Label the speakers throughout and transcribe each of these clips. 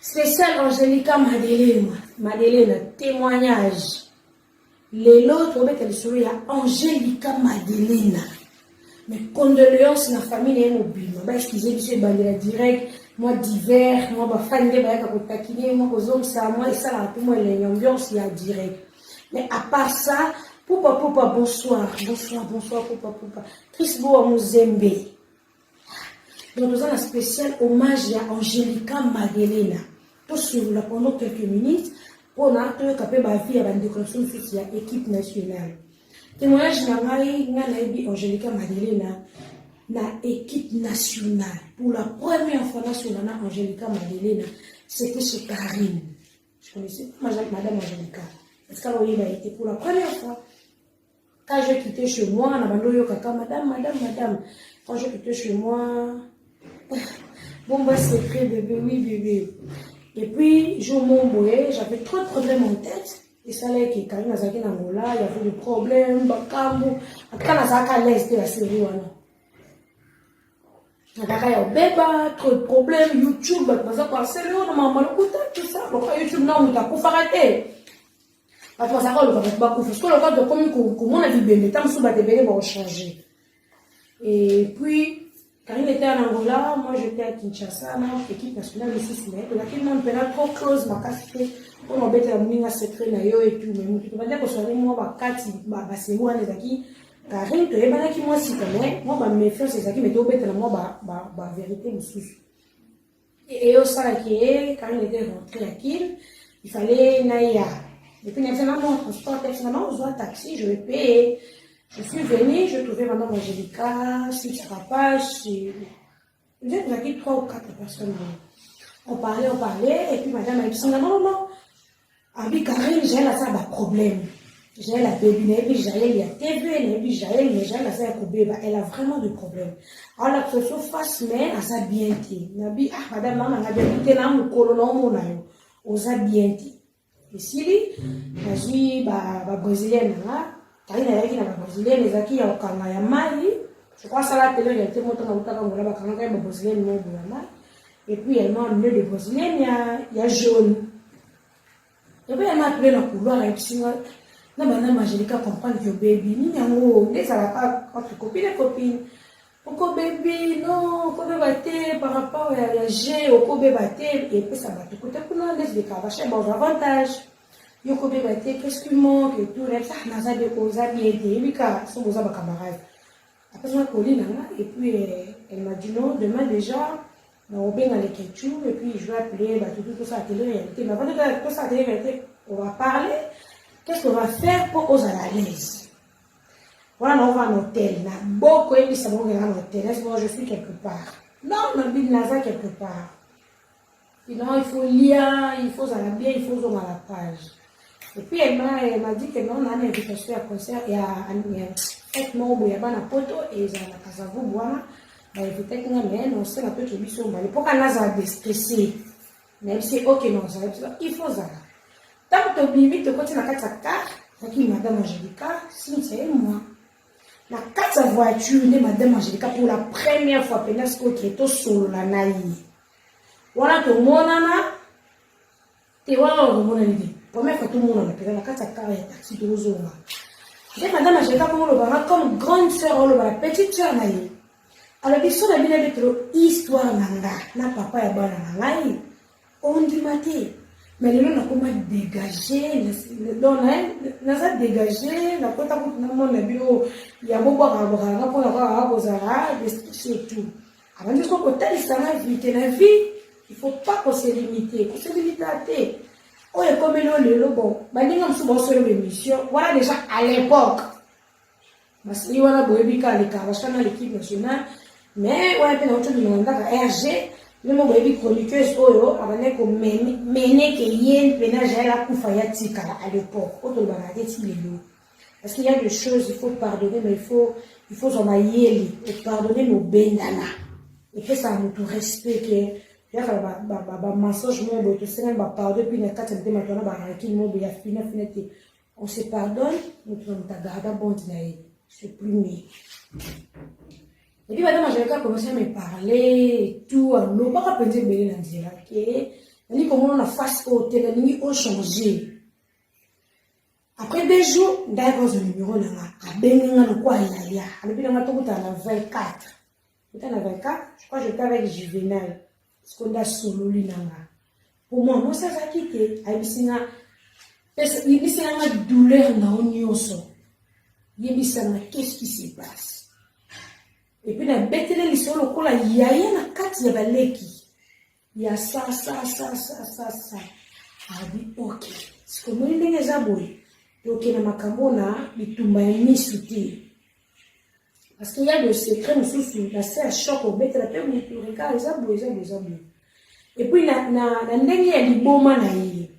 Speaker 1: Spécial Angelica Madeleine, témoignage. Les autres, il y a Angelica Madeleine. Mes condoléances na famille est mobile. Excusez monsieur bandira direct, moi divers, moi ba fan de ba ko takine, moi ko zom ça, moi ça la tout moi l'ambiance ya direct. Mais à part ça, poupa bonsoir, poupa. Chris Boa Muzembe. Donc nous avons un spécial hommage à Angelica Madeleine. Tout sur la pendant quelques minutes pour n'attendre qu'après ma vie à la décoration de l'équipe nationale. Témoignage na Angelica Madeleine na équipe nationale. Pour la première fois nationale, Angelica Madeleine, c'était chez Karine. Je connaissais pas Madame Angelica. Est-ce qu'elle a été pour la première fois? Quand j'ai quitté chez moi, Madame. Quand j'ai quitté chez moi, bon, bah, c'est très bébé, oui, bébé. Et puis, je m'embrouillais, j'avais trop de problèmes en tête. Et ça, là, qui Karine Azaki Nangola, il y avait des problèmes, Bakambo, quand Azaka à l'est de la série, Azaka, il y a bébé, trop de problèmes, YouTube, Azaka, c'est le haut, maman, tout ça. Donc, YouTube, non, on a pour arrêter. Parce que ça va le faire beaucoup. Parce que le cas de comment on a dit bébé, tant que ça va bébé vont changer. Et puis, Karine était en Angola, moi j'étais à Kinshasa, l'équipe nationale de 6 mètres. La qui m'a fait trop close, ma casse fait. On a bête la mouine à secret na yo et tout. Mais tu vas dire que soit moi, ma carte, c'est moi les acquis. Karine, tu es pas là qui moi si connais. Moi, ma méfiance, c'est ça qui m'était au bête la moi, vérité, me sous. Et au ça qui est, Karine était rentrée à Kin, il fallait naïa. Et puis, finalement, transport, finalement, on voit un taxi, je vais payer. Je suis venue, je trouvais Madame Angelica, si ça va pas, j'ai dit 3 ou 4 personnes. On parlait, et puis Madame a dit, non. Avec Karine, j'ai là ça, problème. J'ai la bébé, et puis j'ai la TV, et puis j'ai la ça, elle a vraiment des problèmes. Alors, la chose face, mais elle a bien été. Madame, maman, elle a bien été, là, mon colonel, on a bien été. Et si, j'ai brésilienne, là, Karine a dit, brésilienne, les acquis, il y a Mali. Je crois que ça, la télé, il y a été monté dans le temps, il y a brésilienne, et puis, elle m'a amené des brésiliennes, il y a jaune. Et puis, elle m'a appelé dans le couloir, et puis, Madame Angelica comprend que baby, ça va pas entre copines. Pourquoi baby, non, comment va-t-il par rapport à G, au Kobe va-t-il, et puis ça va te coûter pour nous, laisse des cavaches, bon avantage. Yo Kobe va-t-il, qu'est-ce qui manque, et tout, ça, n'a pas de cause, bien aidé, et puis, sont vos camarades. Après, je m'ai et puis, elle m'a dit non, demain déjà, on va bien aller quelque chose, et puis je vais appeler, tout ça à télé-réalité. Mais avant de faire tout ça à télé-réalité, on va parler, qu'est-ce qu'on va faire pour aux à l'aise. Voilà, on va à un hôtel. Beaucoup de gens vont à un hôtel. Est-ce que moi je suis quelque part? Non, on habite Naza quelque part. Sinon, il faut lire, il faut aller bien, il faut aller à la page. Et puis, elle m'a dit que non, on a une invitation à concert. Il y a un mot où il y a un poto et il y a un casavou, voilà. Peut-être qu'on a non, c'est la petite mission. Pour qu'on a déstressé. Même si, ok, non, il faut ça. Tant que tu oublies, tu continues à faire ça, qui Madame Angelica, si c'est moi. La carte voiture de Madame Angelica pour la première fois, Penesco qui est au solo la naïe. Voilà tout le monde, tu vois, on va l'idée. Première fois, tout le monde a la carte à carrière, taxi de Ozoma. J'ai Madame Angelica comme grande soeur, la petite soeur naïe. Alors, il sont habillés avec l'histoire nanga, na papa et bana naïe. On dit maté. Mais les gens n'ont pas dégagé, donc n'a pas dégagé, n'a pas de bureau, il y a beaucoup de tout. Avant de dire qu'on peut limiter la vie, il ne faut pas qu'on se limite, qu'on se limite à thé. Oh, et comme le bon, nous sommes sur l'émission, voilà déjà à l'époque. Parce qu'il y a l'équipe nationale, mais on a fait notre RG. Le mot baby chroniqueuse oyo abane ko mener que yen pena jela kufaya tika à l'époque auto banade ti lelo parce qu'il y a des choses il faut pardonner mais il faut en ayeli et pardonner nos bendana et que ça nous respecte ya ba mensonge mo bo to sene ba pardon puis na kata de maintenant ba rakil mo bo ya finite on se pardonne nous on ta garda bon dinaye c'est plus mieux. Et puis, Madame Angelica a commencé à me parler et tout. Alors, pas qu'à penser que je Nani comment on a face au télé, au changer. Après 2 jours, d'accord, le numéro là, à Benga le quoi il y a. Alors puis dans ma tête, à la 24. J'étais à la 24, je crois que j'étais avec Juvenal. Parce qu'on a solo l'inanga. Pour moi ça va quitter. Il y a une douleur dans l'onyoso. Il y a qu'est-ce qui se passe? Et puis la bête là, il sort le col, il y a une carte de baleki. Il y a ça. Ah oui, ok. C'est comme il y a des aboués. Donc, il y a ma camona, il tombe à une souté. Parce qu'il y a des secrets, nous la serre choc au bête, la paix, mais tu regardes les aboués. Et puis, na ndenge ya liboma na ye.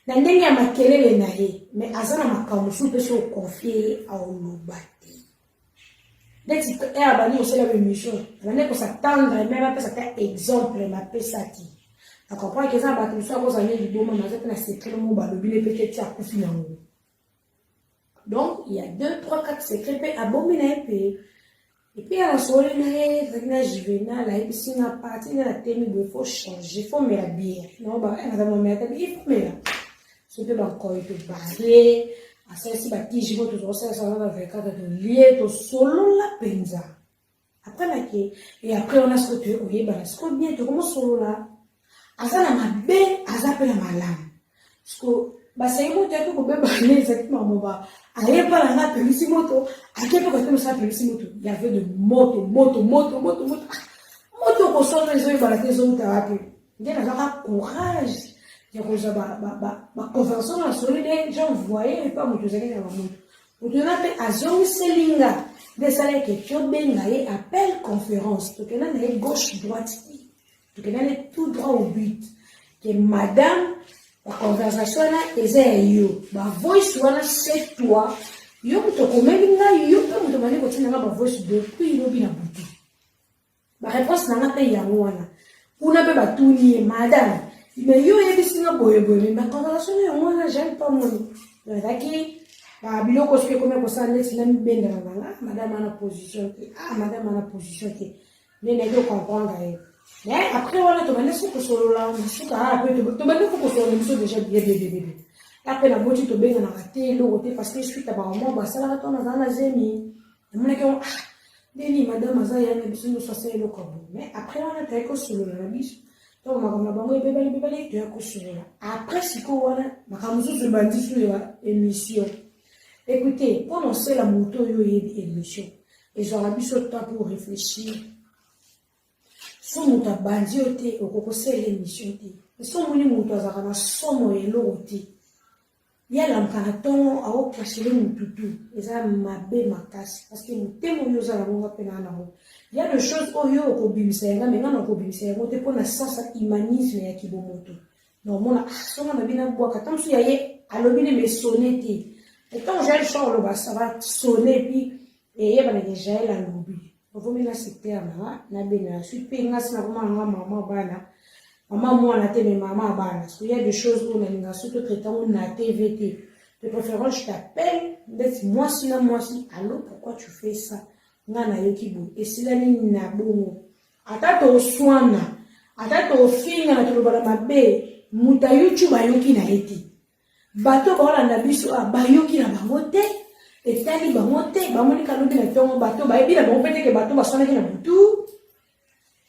Speaker 1: Na ndenge ya makelele na ye. Mais azana makamusu pe so confier à olobate. Dès que tu es abonné au seul émission, on est pour s'attendre, même après ça fait exemple, ma pesati. Tu comprends que ça va te soit vos années liboma, mais ça c'est secret, mon balobile peut-être ça coupe finalement. Donc, il y a 2, 3, 4 secrets, puis abominer, puis. Et puis, à la soirée, je vais là, et puis, si on a parti de la thème, il faut changer, il faut mettre la bière. Non, bah, il faut mettre la bière, il faut mettre la bière. Si tu veux encore, il faut barrer. À ça, si tu veux, tu vas faire ça, avec un lié, tu solo la penza. Après, là, et après, on a ce que tu veux, oui, bah, ce que bien, tu commences solo là. À ça, la mabe, à ça, la malame. Parce que, bah c'est un moto que vous pouvez parler exactement moi allez pas la police moto à quel point que ça police moto il y avait de moto qu'on sort les yeux balader les autres à il y a un courage il y a cosa ma conversation la solide les gens voyaient pas moto ça qui est la moto moto na pe azong selinga des salaires que tu benga et appel conférence to que na gauche droite to que na tout droit au but que madame la conversation est yo. Ma voice c'est toi. Yo to komelinga yo pe muto mali ko tina ba voice depuis lo bina butu. Ba réponse na ngata ya wana. Una pe batuni madame. Mais yo e bisinga boye mais ma conversation ya wana j'aime pas mon. Daki ba biloko ce que comme ça net na mbenda na madame ana position. Madame ana position que ne ne comprendre. Mais après, voilà, tu vas laisser que solo là, tu vas laisser que solo déjà bien. Après, la moitié tu vas rater l'autre parce que suite à ma maman, ça va ton dans la zemi. On a dit, Deni, madame, ça y a une besoin de s'asseoir le corps. Mais après, on a fait que solo là, bis. Donc, ma maman, il bébé, tu as que solo là. Après, si quoi, ma maman, je me dis sur l'émission. Écoutez, pendant c'est la moto, il y a une émission. Et j'aurais mis ce temps pour réfléchir. So muta bandi ote okokosela émission te so moni mutu azaka na somo eloko te ya lamkana ntongo aokashele mututu eza mabe makasi parce que motema oyo ozala bongo mpe na nango ya de choses oyo okobimisa yanga me nga na okobimisa yango te mpo na sasa humanisme ya kibomoto na omona songa na bino abwaka ta mosu ya ye alobi ne mesone te etant jael so oloba ça va sonner puis eyebanake jael alobi Vous la secteur na bena suis penga sina kuma nga mama bana mama mwana te mais maman bana parce qu'il y a des choses où on a surtout traitant na TVT de préférence je t'appelle d'être moi si allô pourquoi tu fais ça nga na yoki bo et c'est la ligne na bongo ata to swana ata to finga na to bala mabe muta YouTube ayoki na eti bato ba na biso abayoki na bango te et tali ba monter ba moni kalobi na tongo bato ba ebila ba opete ke bato ba sona ki na butu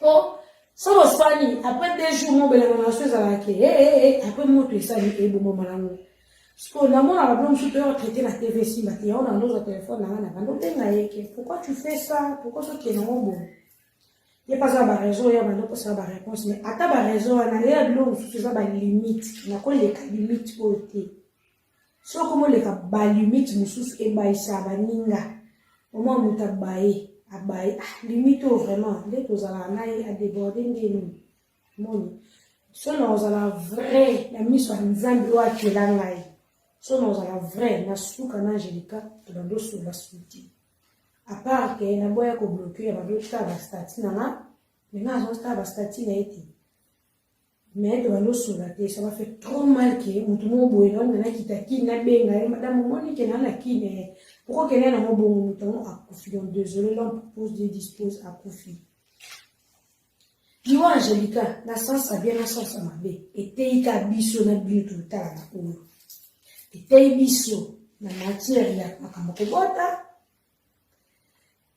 Speaker 1: oh ça va fani après 2 jours mon bela na chose à laquelle après moto ça ni ebo malango parce que na mona ba blom super traité la TV si ba ti on a nos téléphone na bando tenga yeke pourquoi tu fais ça pourquoi ça qui est non bon il y a pas ça ba raison il y a pas ça ba réponse mais ata ba raison na ya blom ça ba limite na ko les limite pour te so comme les limite mususu e baisa baninga au moins muta bae abaye limite vraiment dès que za na a déborder ngeni moni so na za vrai la mission nzambi wa kelanga so na za vrai na suka na Angelica to bando so la suti à part que na boya ko bloquer ba do ta ba stati na mais na zo ta ba stati na eti mais de bando so la te ça m'a fait trop mal que mutu mo boye na kitaki na benga madame moni ke na kine pourquoi qu'elle est dans mon bon mouton à profit donc désolé là on propose des dispose à profit Kiwa Angelica, na sens bien na sens mabe. Etei ka biso na bio tout tala na oyo. Etei biso na matière ya makambo kobota.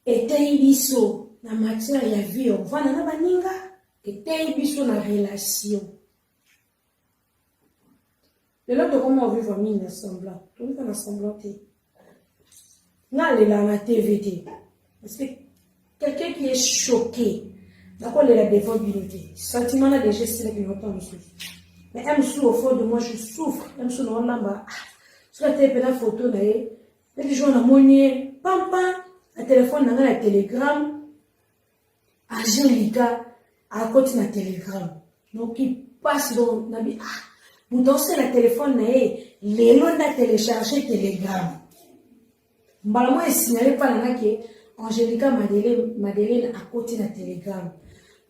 Speaker 1: Etei biso na matière ya vie ovana na baninga. Etei biso na relation. Le lot de comment on vit famille na semblant. Tout le temps na semblant. Na le la TVT. Parce que quelqu'un qui est choqué, d'accord, il a des fois d'unité. Sentiment là déjà c'est qui m'entend souffre. Mais elle me souffre au fond de moi, je souffre. Elle me souffre dans l'amba. Sur la télé, la photo là, elle dit je na monier, pam pam, le téléphone na la télégramme. Angelica à côté na télégramme. Donc il passe dans nabi vous dansez la téléphone na les lots na télécharger télégramme. Mbala moi signalé pas là que Angelica Madeleine à côté de la télégramme.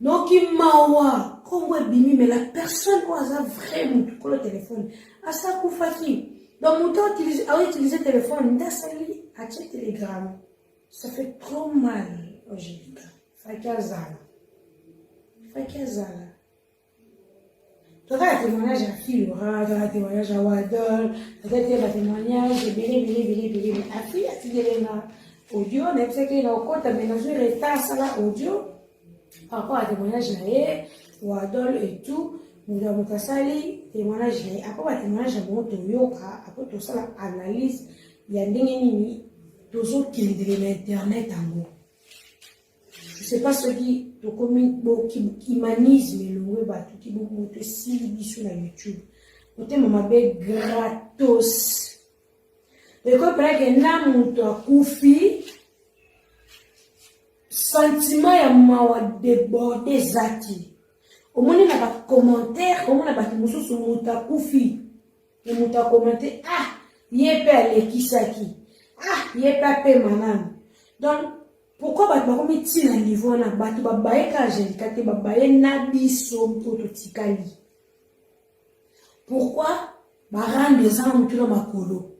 Speaker 1: Donc, il m'a dit, comme bimi, mais la personne a vraiment tout le téléphone. À ça, pour fatiguer. Donc, mon temps, utiliser le téléphone, il a sali à télégramme. Ça fait trop mal, Angelica. Fakazala. Tu as un témoignage à Philora, tu as un témoignage à Wadol, tu as un témoignage de Bélé. À Phil, tu as audio, on sait qu'il y a encore aménagé les tasses à la audio, par rapport à témoignage naé, ou Adol et tout, nous avons sali témoignage naé, après témoignage à mon toyo, après tout ça l'analyse, il y a des nini, toujours qui est de l'internet en gros. Je sais pas ce qui humanise le web, qui beaucoup de si sur la YouTube. Nous avons gratos. Et quand on a un koufi, sentiment ya mawa débordé zati. Au moins il y a des commentaires, au moins il y a des choses sur mon koufi. Et mon commenté, yé pas les kisaki. Yé pas pe manam. Donc, pourquoi bah comme il na niveau na batu ba baye ka Angelica te ba baye na biso mpoto tikali. Pourquoi ba rendre des gens tout makolo.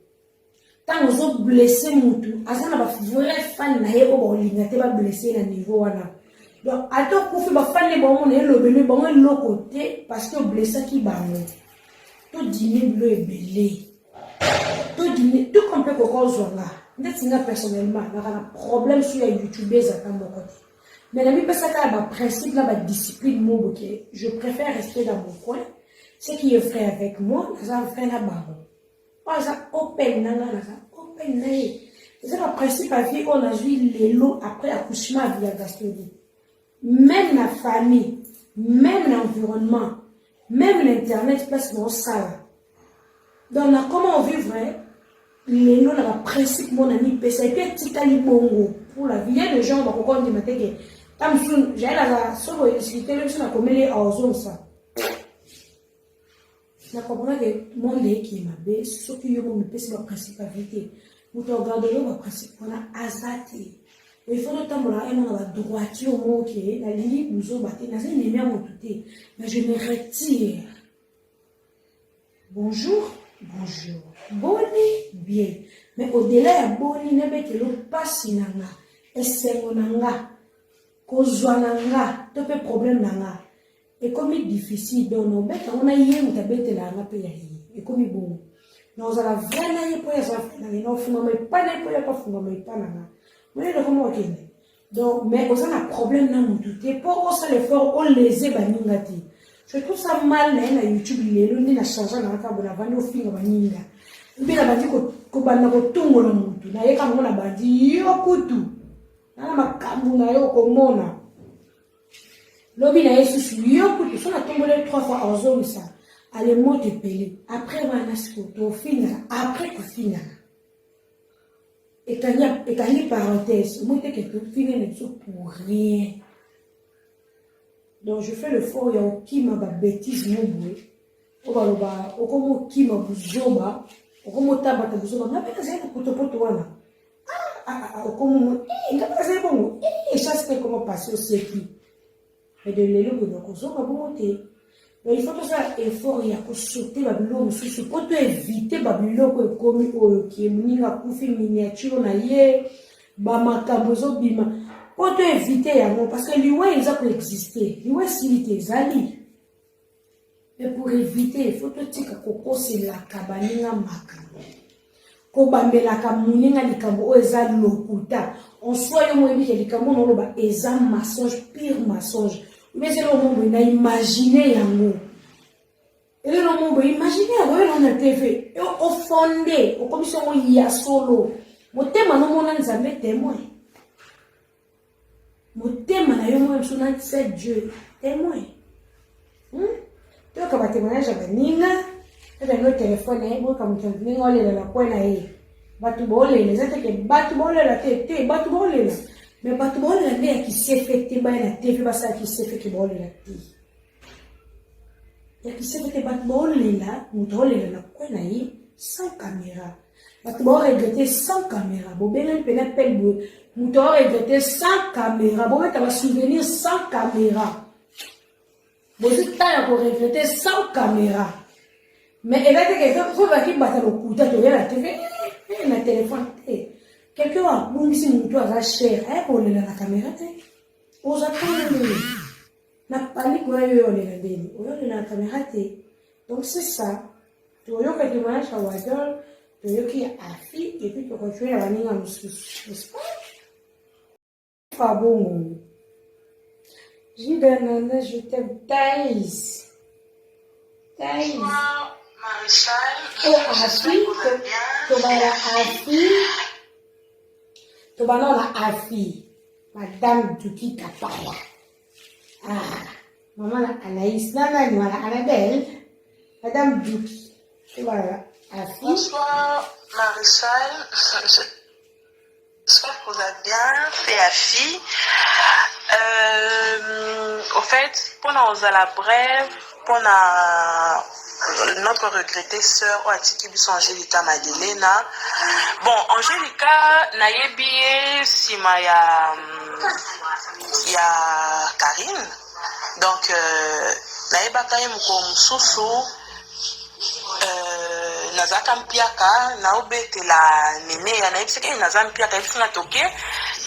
Speaker 1: Tant vous êtes blessé moutou, azana ba vrai fan na ye ko ba linga te ba blessé na niveau wana. Donc ato ko fi ba fan le bon na lobelu bon le côté parce que blessé qui ba mo. To dîner bleu et belé. To dîner tout complet ko ko zonga. Ndetsinga personnellement na un problème sur YouTube à mon côté. Mais la vie parce que ba principe là ba discipline mo boké, je préfère rester dans mon coin. Ce qui est frère avec moi, ça frère là bas. Ça open nanga ça open nae. C'est le principe à vie on a vu les lots après accouchement via gastronomie. Même la famille, même l'environnement, même l'internet place mon salle. Donc là, comment on vit vrai? Les lots là principe mon ami pesa et puis tikali bongo pour la vie. Il y a des gens qui vont dire mateke. Tam sun j'ai la solo discuter le sur la commune à ozon ça. Je comprends que le monde est qui m'a bé, ce qui est mon principalité. Vous regardez le principe, on a azati. Il faut notamment là, on a la droiture au mot qui est la ligne, nous avons battu, nous avons mis à mon touté. Mais je me retire. Bonjour, boni, bien. Mais au-delà de boni, ne be que l'on passe nanga, et c'est mon nanga, kozwa nanga, tout le problème nanga. Et comme il est difficile, donc on a hier où t'habites là, on a payé. Et comme il est bon, nous avons vraiment pour les enfants, nous fumons pas les pour les pas fumons pas là. Mais le comment on donc mais on a un problème dans mon tout. Et pour ça l'effort on les ébaningati. Je trouve ça mal là YouTube les lundi na changer na ka bona vandi ofinga baninga. Mbila bandi ko banda ko tungo na muntu. Na yeka mona bandi yo kutu. Na makambu na yo ko mona. Lobi na Yesu yo kutu so na tombolé 3 fois en zone ça. Allez monte pelé. Après wana sikoto finga, après ko finga. Et quand il y a une parenthèse, moi je suis quelqu'un qui pour rien. Donc je fais le fort, il y a qui m'a bêtise mon bout. Au comme qui m'a bouzoba, au comme tabata bouzoba, n'a pas besoin de potopoto wana. Au comme n'a pas besoin bon. Et ça c'est comment passer au sécu. Et de l'élo que donc on va monter. Mais il faut que ça effort il y a que sauter babylone sous pour éviter babylone comme qui est miniga kufi miniature na ye ba makambo zo bima Pour éviter, parce que lui, ils ont existé. Lui, s'il était zali. Mais pour éviter, il faut que tu aies la cabane makamo. Kobambela kamuninga likambo eza lokuta. En soi, yo moyebi ke likambo no loba eza mensonge, pire mensonge. Mais c'est le monde na imaginer yango. Et le monde imaginer yango na TV. Yo ofondé, o comme si on y a solo. Motema no mona nzambe témoin. Motema na yo mo suna c'est Dieu témoin. Donc ba témoignage ba ninga. Et bien, le téléphone, comme tu dis, on est dans la poêle. Batubolé, les autres qui batubolé la tête, batubolé. Mais batubolé la tête qui s'est fait, qui la tête, pas ça qui s'est fait, qui bolé la tête. Et qui s'est fait, batubolé là, nous bolé la poêle sans caméra. Batubolé regretté sans caméra. Bobé, on peut l'appeler, nous regretté sans caméra. Bobé, tu vas souvenir sans caméra. Bobé, tu vas regretter sans caméra. Mais elle a dit que faut pas qu'il batte le coup, tu as la TV, le téléphone. Quelqu'un a bon si mon toit a cher, pour la caméra. Aux attendus, n'a pas dit quoi y est la caméra. Donc c'est ça. Tu vois que tu manges à Wadol, tu vois qu'il y a affi, et puis tu continues à venir en dessous. Pas bon. Je t'aime, Thaïs. Thaïs. Oh, Afi, Tobana Afi, Tobana Afi, Madame Duki Kapaya. Ah, Maman Anaïs, Nana, Annabelle, Madame Duki, Tobana Afi.
Speaker 2: Bonsoir, Maréchal. J'espère que vous allez bien, c'est Afi. Au fait, pendant la brève, pendant notre regrettée sœur Oatiki Biso Angelica Madelena. Bon, Angelica nayebi sima ya Karine. Donc nayeba kaye mko mususu nazaka mpiaka na obetela nene ya nayebi seke naza mpiaka yebi na toke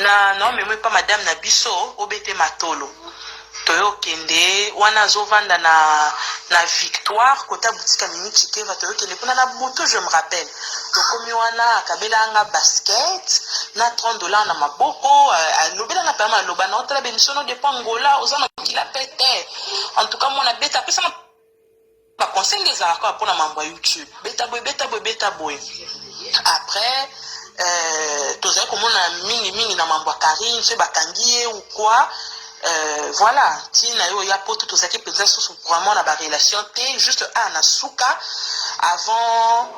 Speaker 2: na meme pa madame na biso obete matolo. Toyo kende wana zovanda na Victoire kota boutique mini chikeva toyo kende kuna na buto je me rappelle tokomi wana akabela anga basket na $30 na maboko alobela na pama loba na otala bemisono de pangola ozana kila pete en tout cas mona beta pesa na conseil des arcs pour na mambo YouTube beta boy après tozali komona mingi na mambo Karine se bakangie ou quoi. Voilà, tina yo ya poto to saki penza sous vraiment na ba relation té juste na suka avant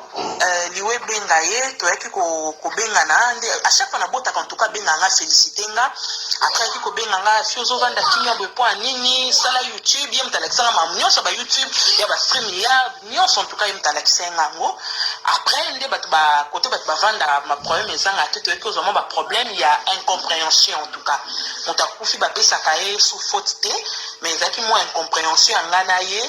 Speaker 2: liwe benga ye to yaki ko benga na ndé à chaque fois na bota en tout cas benga nga féliciter nga après yaki ko benga nga fiozo vanda kimia bo point nini sala YouTube yem talakisa ma nyonso ba YouTube ya ba stream ya nyonso en tout cas yem talakisa ngo après ndé ba côté ba vanda ma problème ezanga te to yaki vraiment ba problème il y a incompréhension en tout cas on t'a confié ba pesa sous faute, mais zaki moi incompréhension ngana ye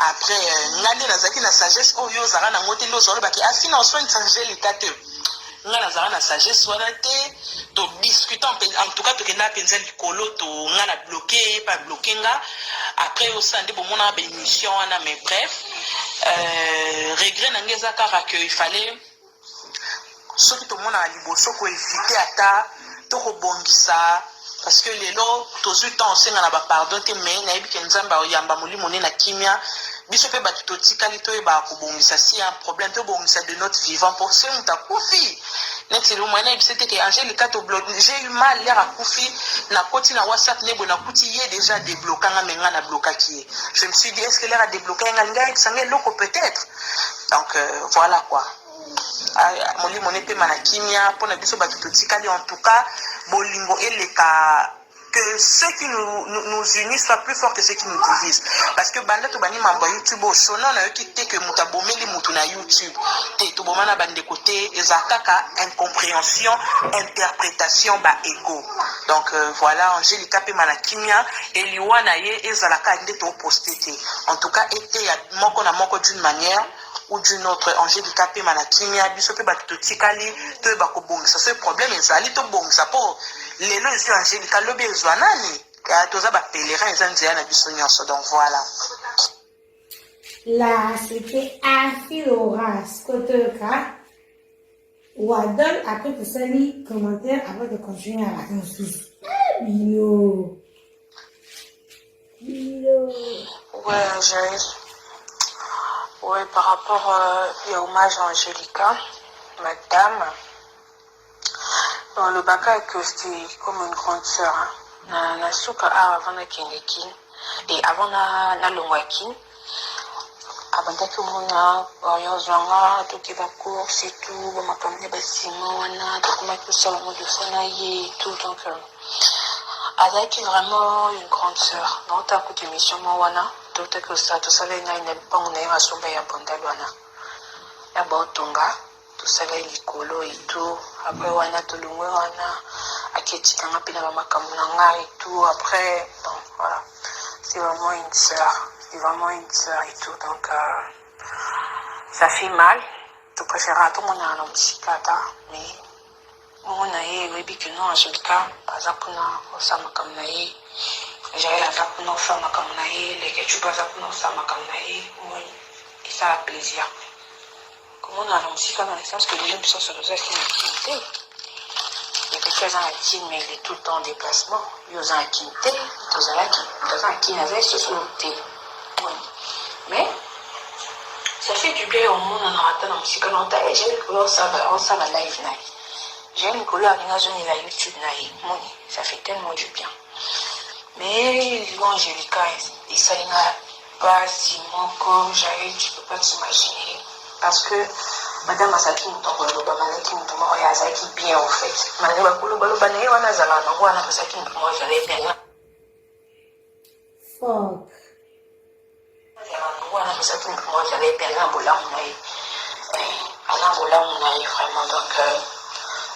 Speaker 2: après ngane na zaki na sagesse o yo zara na ngote lo zolo baki afina on soit changer l'état te ngana zara na sagesse wana te to discutant en tout cas to kena penza likolo to ngana bloqué pas bloqué nga après au sande bo mona ba émission wana mais bref regret na ngeza kara que il fallait ce qui to mona liboso ko éviter ata to ko bongisa. Parce que les lots, tous les temps, on a pardon, mais na ebi kenzamba oyamba molimo na kimia, biso pe batutoti kalito e ba ko bongisa si un problème to bongisa de notre vivant pour ce on t'a confié. Next le moyen c'était que Angelica to bloqué, j'ai eu mal l'air à confier na koti na WhatsApp nebo na kuti déjà débloqué nga menga na bloqué qui. Je me suis dit est-ce que l'air a débloqué nga nga sangé loko peut-être. Donc voilà quoi. Molimo ne pe manakimia pour na biso batutoti kali en tout cas bolingo eleka que ceux qui nous unissent soient plus forts que ceux qui nous divisent. Parce que banda to bani mambo YouTube o sono na yoki te que mutabomeli mutu na YouTube te to bomana bande côté ezakaka incompréhension interprétation ba ego. Donc voilà Angelica pe manakimia eliwana ye ezalaka nde to poster te. En tout cas été moko na moko d'une manière ou d'une autre Angelica pe manakimia biso pe batotikali to bakobongisa ce problème ezali to bongisa po lelo ezwi Angelica lobi ezwa nani toza ba pèlerin eza nzela na biso nyonso donc voilà.
Speaker 1: Là, c'était Afiloras, Kotoka. Wadon, après que ça lit, commentaire, avant de continuer à la conscience. Bilo.
Speaker 3: Ouais, ouais, par rapport à hommage à Angelica, madame, dans le baka que c'était comme une grande sœur. Na suka avant na Keneki et avant na Longwaki. Abandaki mona oyozwanga toki ba course et tout ba makamne ba simo wana tokuma ko sala mo de sana ye tout donc azaki vraiment une grande sœur non ta ko émission mo wana to que ça tout ça là ina pas on a somba ya bondal wana ya botonga tout ça là likolo et tout après wana to lungwe wana aketi kanga pina ba makamna et tout après bon voilà c'est vraiment une sœur. C'est vraiment une sœur et tout, donc ça fait mal. Je préfère tout le monde à psychiatre, mais on a eu que non, Angelica, par exemple, on s'en comme naïe. J'ai la vague pour faire ma comme naïe, les ketchup par exemple, on s'en comme naïe. Et ça a plaisir. Comme on a un psychiatre dans le sens que les gens sont sur le qui n'ont il y a quelques ans à Tine, mais il est tout le temps en déplacement. Il y a un quinté, il y a un quinté, ce sont les mais ça fait du bien au monde en ratant en psychologue et j'ai une couleur ça va live naï j'ai une couleur à la YouTube naï ça fait tellement du bien mais Angelica et ça n'a pas si mon corps j'arrive tu peux pas t'imaginer parce que madame Asaki nous tombe le baba qui nous tombe à Asaki bien en fait madame Bakulu baloba naï wana zala na wana Asaki nous tombe j'allais bien
Speaker 1: fuck
Speaker 3: voilà, c'est ça qui moi j'avais perdu un boulot vraiment donc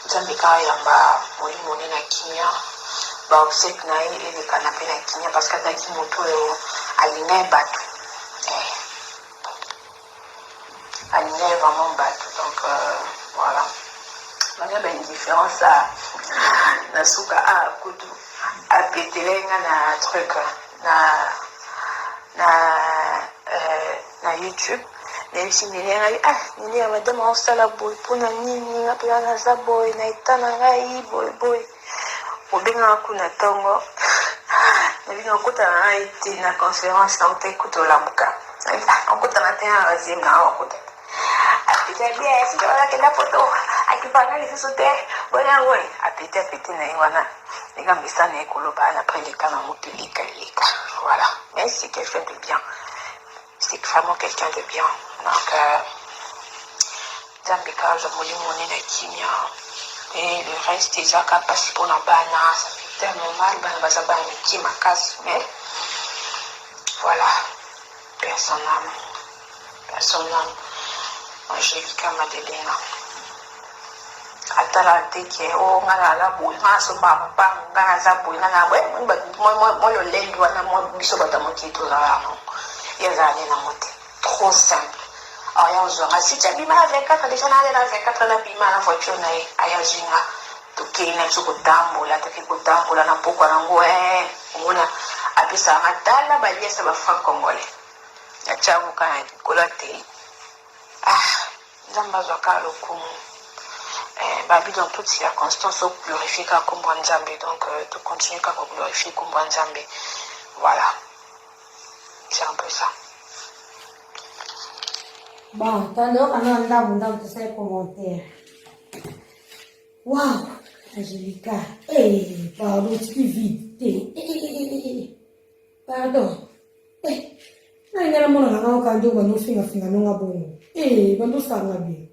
Speaker 3: Zambika yamba moli moni na kimia ba obsèque na et le canapé na kimia parce que daki moto aligné bateau aligné vraiment bateau donc voilà il y a une différence à na suka a kudu a pételenga na truc na YouTube même si nini ya madame osala boy pona nini ngapela na za boy na itana ngai boy obenga kuna tongo na bino kota na ite na conférence na uta ikuto la muka on kota na tena azim na okota apita bien si wala kenda photo akipanga les sote bona ouais apita na wana les mbisa na ekoloba na après les kana mutulika lika voilà mais c'est quelqu'un de bien c'est vraiment quelqu'un de bien donc Zambika je voulais monter la kimia et le reste des actes passé pour la bana ça fait tellement mal bana bazaba qui ma casse mais voilà personne n'aime Angelica Madelena atala teke o ngana la boy ngaso baba pa ngana za boy ngana mo lo lendo wana mo biso bata mo kito la no yazali na mote trop simple aya uzonga si tabima avec 4 déjà na la avec 4 na bima na voiture na aya zinga to kina tsuko tambola to kiko tambola na poko na ngo ngona apesa matala ba yesa ba franc congolais ya chavu kana kolate zamba zakalo kumu babi dans toutes ces circonstances on glorifie comme Nzambe donc de continuer à glorifier comme Nzambe voilà c'est un peu ça
Speaker 1: bon tandis qu'on a un de ces commentaires waouh Angelica pardon tu vite pardon na ngala mona ngaka kando bano finga nonga bongo bando sanga bien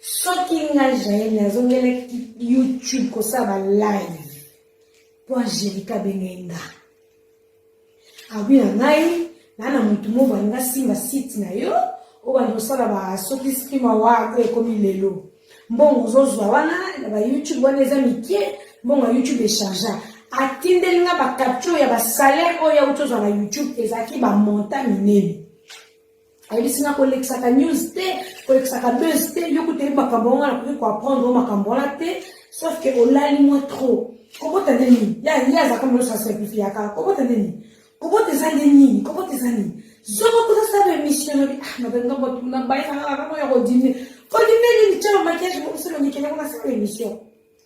Speaker 1: soki nga jael nazongela YouTube kosaba live po Angelica bengenga abina ngai nana mutu mo banga simba site na yo obanda osala ba soki streamer wa ekomi lelo mbongo ozozwa wana na ba YouTube wana eza mikie mbongo ya YouTube echargea atindeli nga bakapture ya basalaire oyo ya utozwa na YouTube ezalaki bamonta minene ayebisinga kolekisaka news te kolekisaka buzz te yo kute makambo nga na ko apprendre makambo la te sauf que olali moi trop kobota nini ya za kama ça simplifie aka kobota nini kobota zali nini kobota zali zomo kuza sa émission no mabenga botu na bai kama ya kodine nini chama makiage mo selo nyekele kuna sa émission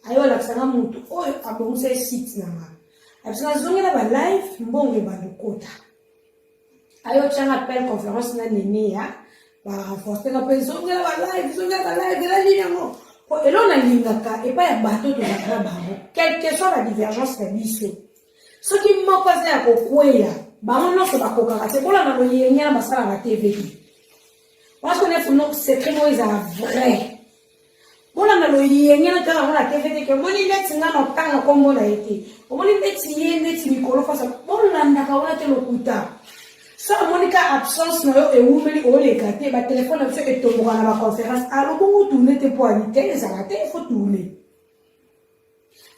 Speaker 1: ayo la kusanga mtu oyo abonse site na ma abisanga zongela ba live mbonge bandukota ayo changa appel conférence na nini ya ba renforcer ka pe zongela ba live la ligne yango ko elona lingaka e pa ya bato to na bango quelle que soit la divergence na biso ce qui moko za ya kokweya bango no so bakokaka te kola na loyenya basala na TV parce que ne faut secret mo is vrai kola na loyenya ka na TV ke moni netinga no tanga kombo na ete omoni netinye mikolo fasa bola ndaka wala te lokuta so monika absence na yo e wumeli oleka te ba téléphone na biso etomboka na ba conférence alo bongo tourner te pour aniter ezala te il faut tourner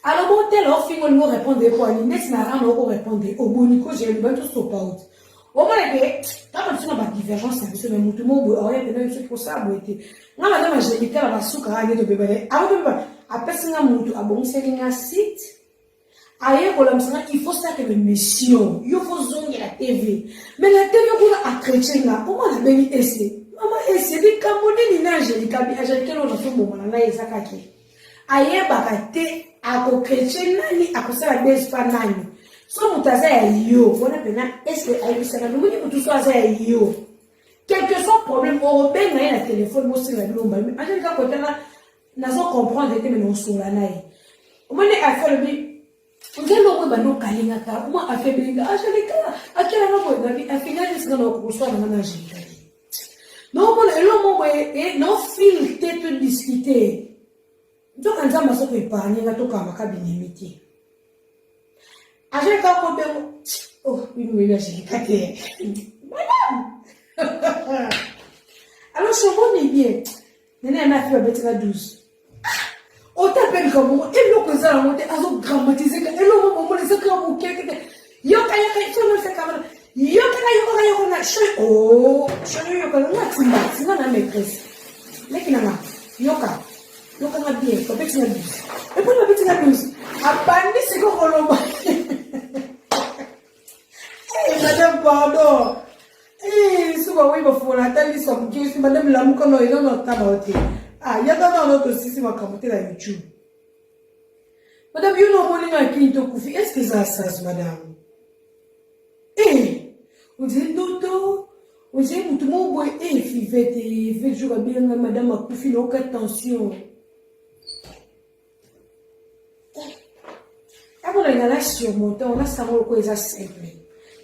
Speaker 1: alo bongo te lo fingo ngo répondre pour aniter na rano ko répondre au boniko j'ai le bateau stop out o mona ke kama tuna ba divergence na biso mais mutu mo bo oya pe na biso pour ça bo ete nga madame Angelica la basuka ane to bebele alo beba apesinga mutu abongiselinga site aye kolamsanga il faut ça que le mission il faut zongi la TV mais la TV on a chrétien là comment la beni essayer maman essayer de camonder ni Angelica bi Angelica lo na fumbo na ezaka ki aye bakate ako chrétien nani akosala despa nani so mutaza ya yo bona pena est-ce que aye sala no muni mutu so aza ya yo quel que soit problème on ben na la téléphone mo sala bilomba mais Angelica ko tana nazo comprendre que mais on sola nae o mone affaire bi ngelo ko bano kalinga ka uma afebringa Angelica akela no ko ngabi afingani sina no ko swala na Angelica no mo elo mo e no feel te to discuter donc anza maso ko ipani nga to kama kabinyemiti Angelica ko be oh oui Angelica te madame alors je vois bien nene na fi betika 12 on t'appelle comme et l'eau que ça la monter à son dramatiser et l'eau moment les écrans quelque yo kaya tu me fais comme yo kaya na oh je yo kaya na timba sina na maîtresse leki na yoka na bien ko petit na bis et pour le petit na bis abandi c'est ko kolomba eh madame pardon suba oui ba fola tali so mkisi madame la mukono ino no tabaoti ah, y'a dans notre système à commenter la YouTube. Madame, you know money na kinto kufi. Est-ce que ça sens, madame? Eh, on dit dodo, on dit tout le monde boit eh fait jour bien madame a kufi no attention. Ah bon, il y a la surmontant, on a ça ko eza simple.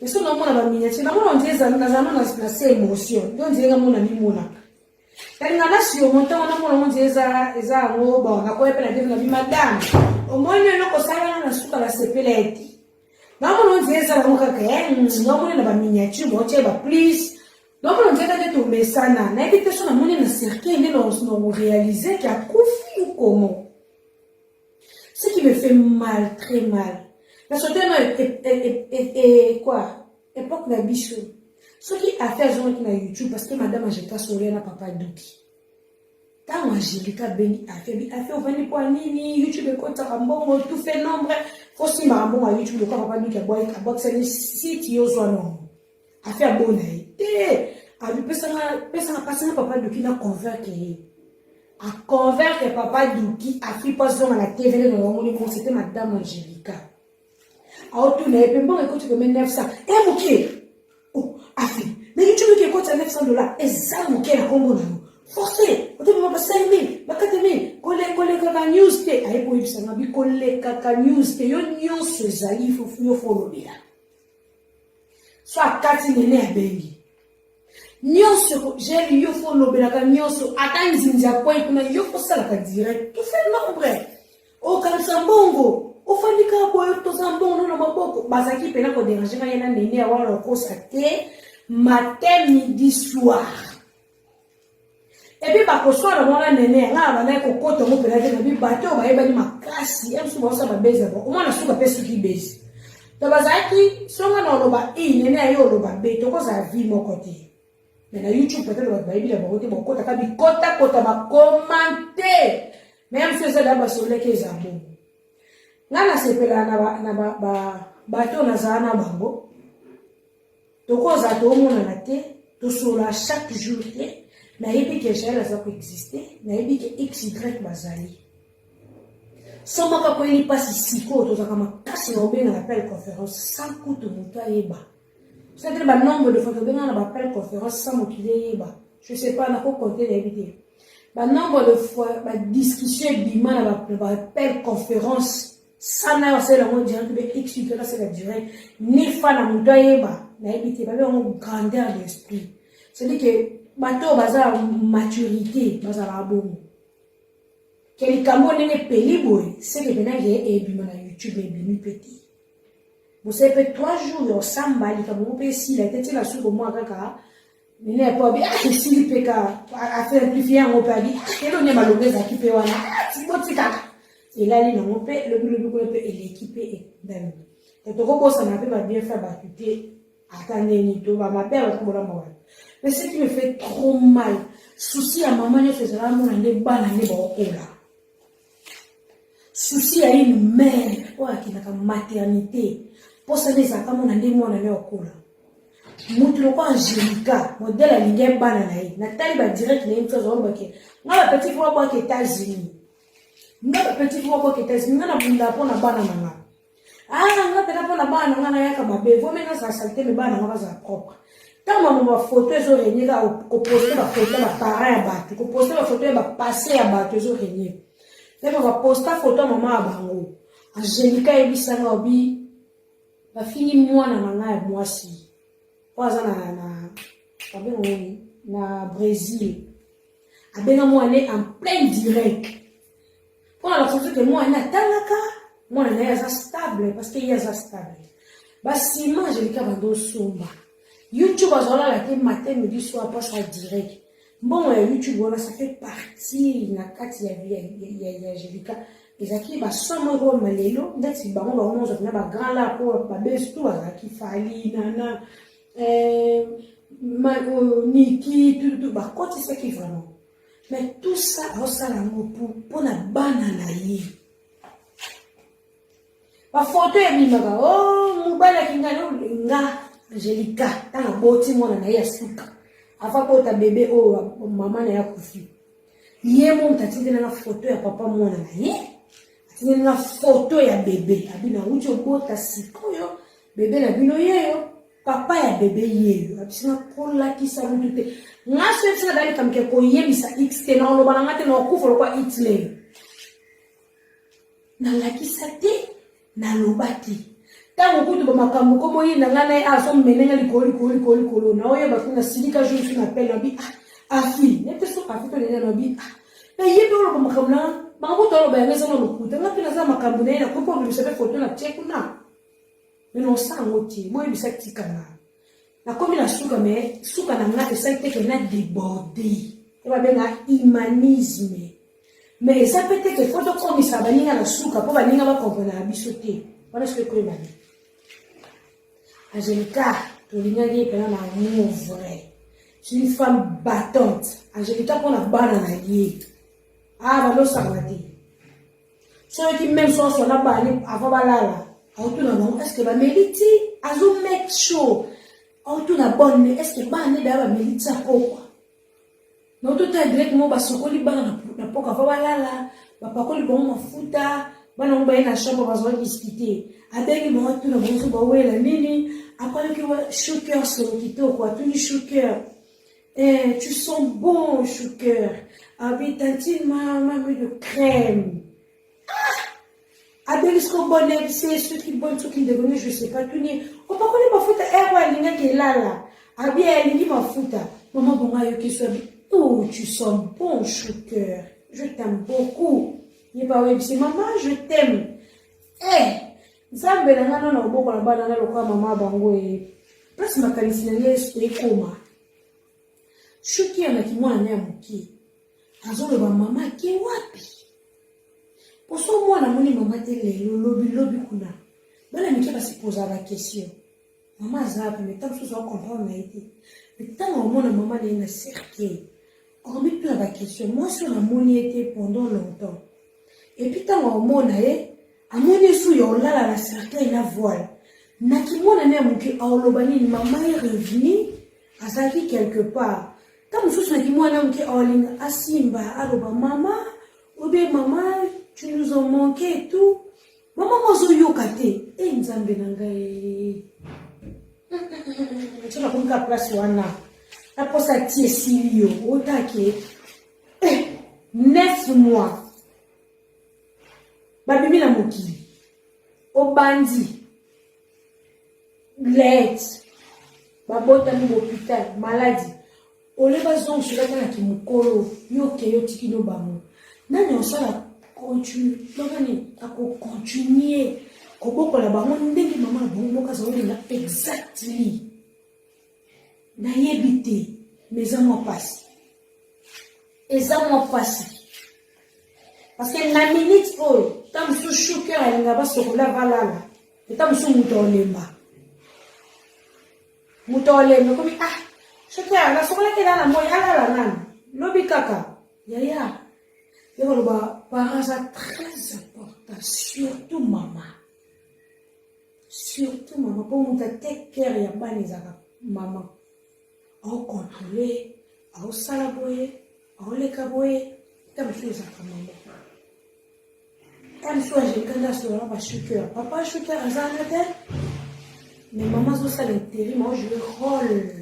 Speaker 1: Mais so na mona ba miniature, na mona on dit ça na c'est émotion. Donc on dit nga mona ni mona. Kalinga na sio monta wana mwana mwenye eza ngoba na kwa pena ndio na madame omone no kosala na suka la sepeleti na mwana mwenye eza na muka ke no mwana na ba miniature boche ba please no mwana mwenye ka to mesana na ekite so na mwana na cercle ne no réaliser qu'il a confié ou comment ce qui me fait mal très mal la soutane et quoi époque la bichou. Ce qui a fait sur YouTube parce que madame Angelica Soria na papa Duki. Tant Angelica Beni a fait au venu pour nini YouTube ko ta mbongo tout fait nombre faut si mambo à YouTube ko papa Duki boy ka box ni site yo zo non. A fait bon été. A lui pesa passer papa Duki na convaincre. A convaincre papa Duki a fait pas sur la TV dans le monde c'était madame Angelica. A retourner et bon écoute que 900. Eh OK. Oh, afi. Mais YouTube qui coûte $900, et ça, mon cœur a combo. Forcé. On te demande pas 5,000, pas 4,000. Collègue kaka news te. Aïe, pour y ça, on a vu collègue kaka news te. Yo news se zali, faut follow bien. Soit 4,000 à baby. News j'ai yo follow bien kaka news. Attends, zinja quoi, il faut ça la direct. Tout fait nombre. Oh, comme ça bongo. Ofandika boyo to zambongo na maboko bazaki pena ko déranger ka yana nene ya wala ko sate matin midi soir et puis ba ko soir na nene nga bana ko koto mo pena na bi bato ba yeba ni makasi em so bosa ba beza bo umana suka pesu ki bezi to bazaki songa na loba nene ayo loba be to ko za vi mo kote mais na YouTube peut-être ba bayibi la barote ba kota ka bi kota ba commenter même si ça d'abord sur les que bon ngana sepela na ba to na zana bango to koza to mona na te to sola chaque jour te na yebi que j'ai la ça peut exister na yebi que XY bazali soma ka ko ili passe ici ko to kama kasi obe na appel conférence sans coup de muta yeba c'est le nombre de fois que ben na appel conférence sans mutile yeba je sais pas na ko compter les vidéos ba nombre de fois ba discussion bima na ba appel conférence sans na c'est le mot direct be XY c'est la durée ni fa na muta yeba na yebi te ba be grandeur d'esprit c'est dit que bato baza maturité baza la bon que les Camerounais n'est pénible, c'est que maintenant il y a un YouTube et bien petit. Vous savez, 3 jours, au samba, les Camerounais, si la tête est là sur moi, kaka, il n'est pas bien, si il peut à faire amplifier un peu, et l'on est malheureux à équiper, voilà, c'est bon, c'est kaka. Et là, il n'a pas le peut l'équiper d'un. Et tout comme ça, n'a pas bien fait battuter, attendez, ni tout, va m'appeler, comme la mort. Mais ce qui me fait trop mal, souci à maman, je faisais là, mon année, banane, bon, là. Souci à une mère qui n'a pas maternité pour ça des accords on a des mois dans leur cours mutulo kwa Angelica modèle à l'ingé banana Nathalie va direct les choses au baquet nga ba petit fois kwa États-Unis nga ba petit fois kwa États-Unis nga na bunda pour na banana nga pena pour na banana na yaka babe vous maintenant ça salté mais banana va ça propre tant maman photo zo renye ka ko poster ba photo ba parents ya batu ko poster ba photo ba passer ya batu zo renye. On va poster photo maman à bango. Angelica et Bissanga obi va finir moi na nanga et moi si. Pas na Brésil. Abenga moi aller en plein direct. Pour la chose que moi na talaka, moi na ya stable parce que ya stable. Ba si moi Angelica bando somba. YouTube azola la te matin midi soir pas ça direct. Bon, YouTube, ça fait partie de la carte de Angelica. Et ça qui va sommer au Malélo, dès que on va on a grand là pour pas baisser tout ça qui fali nana Niki tout bah quand c'est qui vraiment. Mais tout ça ça la pour la banana yi. Ba photo ya bimaga oh mubala kingana nga Angelica tana boti mona na ya suka. Avant que ta bébé oh maman na ya kufi yé mon tati na photo ya papa mwana na ye tati na photo ya bébé abina ucho bota sikoyo bébé na bino yeyo papa ya bébé yeyo abisina kola kisa mutu te ngaso tsina dali kamke ko yebisa x te na lo bana ngate na kufa lo kwa Hitler na la kisa te na lobati tango kutu ba makambo komo yi na ngana aso menenga likolo na oyo ba kuna silika jour na appel na bi afi nete so afi to nena na bi na yebe lo ba makambo na bango to lo ba ngeza no lokuta ngapi na za makambo na ko po bi sebe photo na check na no sango ti mo bi saktika na komi na suka me suka na ngate sai te na déborder e ba benga humanisme mais ça peut être que photo komi sa baninga na suka po baninga ba comprendre biso te voilà ce que ko ba Angelica, tu l'as dit pendant l'amour vrai. C'est une femme battante. Angelica, pour la banane à lier. Ah, bah, ça va dire. Ceux qui même sont sur la banane, avant là, est-ce que va mériter? Azo make show. Autour la bonne, est-ce que banane va mériter ça pourquoi? Non, tout est directement parce que les banane, la poka va là, papa, quand ils vont m'affuta, bana on va na chambre, on va discuter. Avec moi, tout le monde se voit la nini. Après que Choucœur se quitté quoi, tout le Choucœur. Tu sens bon, Choucœur. Avec tantine ma de crème. Avec ce qu'on bonnet, c'est ce qui bonne, ce qui devenait, je sais pas, tout ni. On pas connaît ma foute, elle qui est là. Avec elle dit ma foute. Maman, bon, qui soit. Oh, tu sens bon, Choucœur. Je t'aime beaucoup. Il pas oui, c'est maman, je t'aime. Zambe na ngana na oboko na bana na lokwa mama bango plus makanisi na yesu ekoma shuki ana kimwana na muki azolo ba mama ke wapi poso mwana moni mama te lelo lobi kuna bana mike ba se poser la question mama zapi mais tant que ça comprendre na été Le temps où mon maman est na cercueil, on met plein de questions. Moi, sur la monnaie était pendant longtemps. Et puis, tant où mon a monnaie sous yon là la cercueil la voile. Na qui mon a même que aolobani maman est revenue à sa vie quelque part. Tant sous na qui mon a que aoling asimba aloba maman ou bien maman tu nous as manqué et tout. Maman moi zo yokate et nzambe nangai. Tu vas comme la place wana. La poste à Silio, au taquet. 9 mois. Babimi la moki. Au bandi. L'aide. Babota mi l'hôpital. Maladie. Au lebazon, je l'ai dit à Mukolo. Yoke yotiki no bamo. Nani on s'en continue. Nani a continuer. Koboko la bamo. Ndenge maman bongo kazaweli na exactly. Na yebite mes amours passent. Les amours passent. Parce que la minute où tam sou chouker elle n'a pas sur la valala. Et tam sou mutolema. Mutolema comme ah chouker la sur la kena na moya la nan. Lobi kaka. Yaya. Yoko ba parents a très important surtout maman. Surtout maman pour nous take care ya banizaka maman. Au contrôler, au salaboyer, au lekaboyer, comme je fais ça comme maman. Comme soit j'ai quand sur la papa choucœur à Zanate, mais maman sur ça l'intérim, moi je le rôle.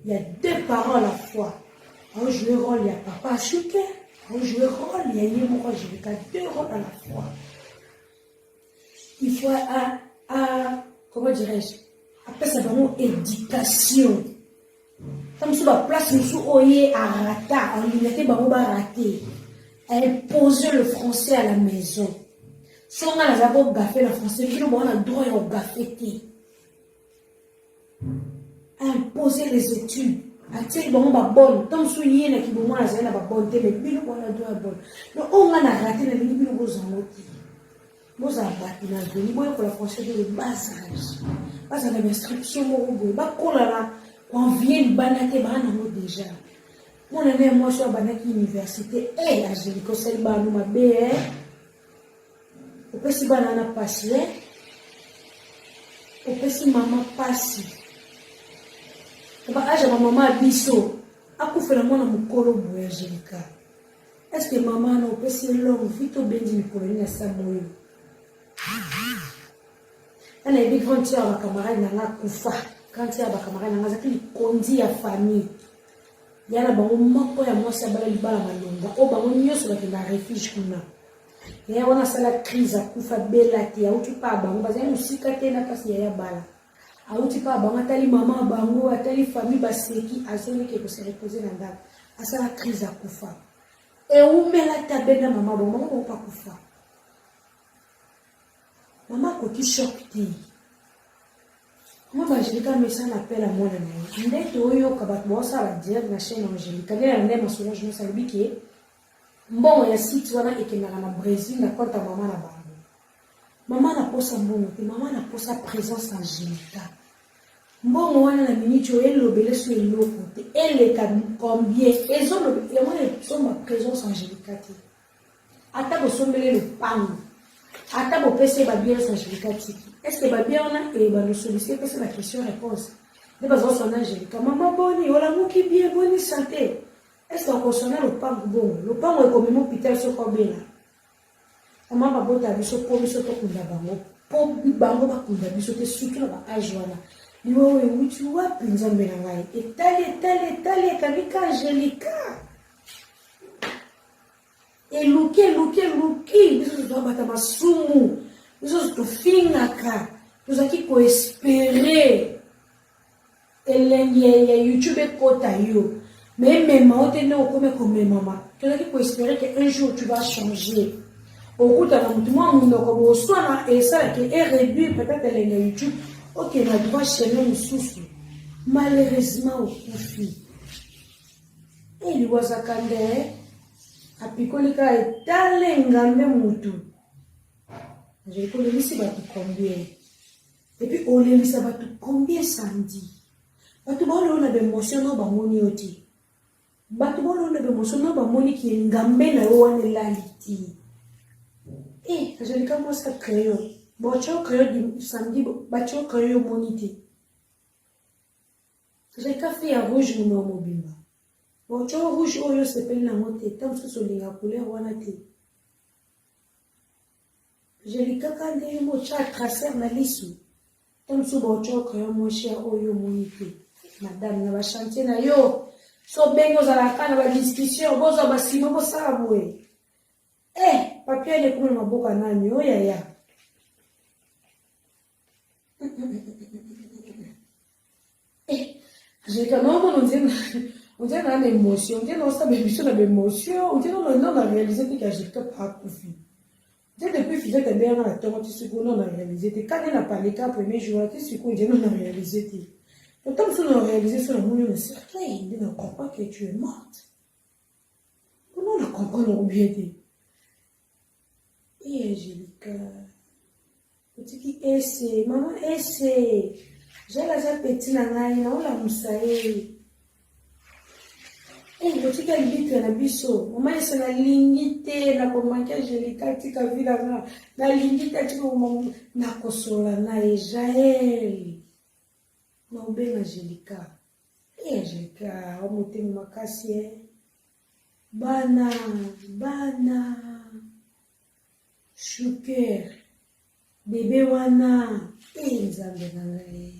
Speaker 1: Il y a 2 parents à la fois. Moi je le rôle, il y a papa choucœur, moi je le rôle, il y a moi je le 2 rôles à la fois. Il faut comment dirais-je, après ça vraiment éducation. Comme si la place nous oye à rata, en l'unité baroba raté. Imposer le français à la maison. Si on a d'abord gaffé le français, nous on a droit à gaffeter. Imposer les études. Ati bon ba bonne, tant souillé na ki bon na zela ba bonne, mais bino on a droit à bonne. Donc on a raté na bino bozangoti. Boza bati na zoni boy pour la français de bas âge. Pas à l'instruction mo bo ba kolala. On vient de Banate Banamo déjà. Mon ami, moi, je suis à Banaki Université. Et à Jéricho, c'est le Banou, ma BR. Au petit banana passé. Au petit maman passé. Au âge de ma maman Bisso. À quoi fait la maman mon colo boué, Jéricho? Est-ce que maman n'a pas si long, vite au béni de colonie à Samoyo? Elle a eu des grands tiers à ma camarade dans la Koufa. Quand il y a des camarades, il y a des conduits à famille. Il y a des gens qui ont été en train de se faire des refuges. Il y a une crise à Koufa Belati. Il y a une crise à Koufa Belati. Il y a une crise à Koufa Belati. Il y a une crise à Koufa. Et où met la table de maman? Maman ne pas Koufa. Maman qui choque. Moi, Angélica, mais ça m'appelle à mon ami. Dès que tu as ça va dire, la chaîne Angélica, elle a un soulage, je sais que bon, il y a site et qui est au Brésil, la compte à maman là-bas. Maman n'a pas sa bonne, maman n'a pas sa présence Angélica. Bon, moi, la minute où elle l'obéit sur l'autre côté, elle est combien? Elles ont ma présence Angélica. Attends, vous sommez le pan. Attends, vous pensez que bien Angélica. Est-ce que bien on a nous solliciter parce que la question-réponse. Les besoins sont Angélica. Maman bonne, on a qui bien bonne santé. Est-ce qu'on consomme le pain bon? Le pain est comme un hôpital sur combien là? Maman va boire ta sur pour sur pour bango. Pour bango va kunda biso te surtout là âge voilà. Ni wewe uchi wapi nzambe na ngai? Etale kabika Angélica. Et luki, biso doit battre ma sumu. Biso to finaka. Nous avons qu'on espérer. Et YouTube kota yo. Mais maman, tu n'es comme maman. Tu as qu'on espérer qu'un jour tu vas changer. Au bout d'un moment, on a soit et ça qui est réduit peut-être les YouTube. Ok, on a droit chez nous sous. Malheureusement, au profit. Et il was a candé. Apikolika est talengambe mutu. Je connais ici combien. Et puis on les lisa combien samedi. bato baolo na bemotion no bamoni yo te bato baolo na bemotion no bamoni ki ngambe na yo wana elali ti Angelica mwasi akreo bacho kreo samedi bacho kreo moni te Angelica fi ya rouge muno mobimba bacho rouge oyo sepeli nango te ta mosusu olinga couleur wana te Angelica kande mo cha tracer na lisu ta mosusu bacho kreo mo cher oyo moni te madame na ba chantier na yo so bengo ozalaka na ba discussion bozwa basima bosala boye papier ele kuna maboka nani oyaya Angelica non on dirait une émotion on dirait non ça bébition na émotion on dirait non on a réalisé que Angelica pas kufi depuis que j'étais bien dans la tombe tu sais qu'on a réalisé quand elle a parlé qu'à premier jour tu sais qu'on on a réalisé autant que on a réalisé sur le monde, certain, il ne comprend pas que tu es morte. Comment on a compris nos bien. Et Angelica, petit qui essaie, maman essaie. J'ai la petite nanaï, on la moussaïe. Petit qui habite na biso, maman essaie na lingité, na komanke Angelica, tika vila na lingité, tika na kosola na Ejaël. Maube Angelica. Angelica, omotema makasi bana Shuker bébé wana nzambe na ngai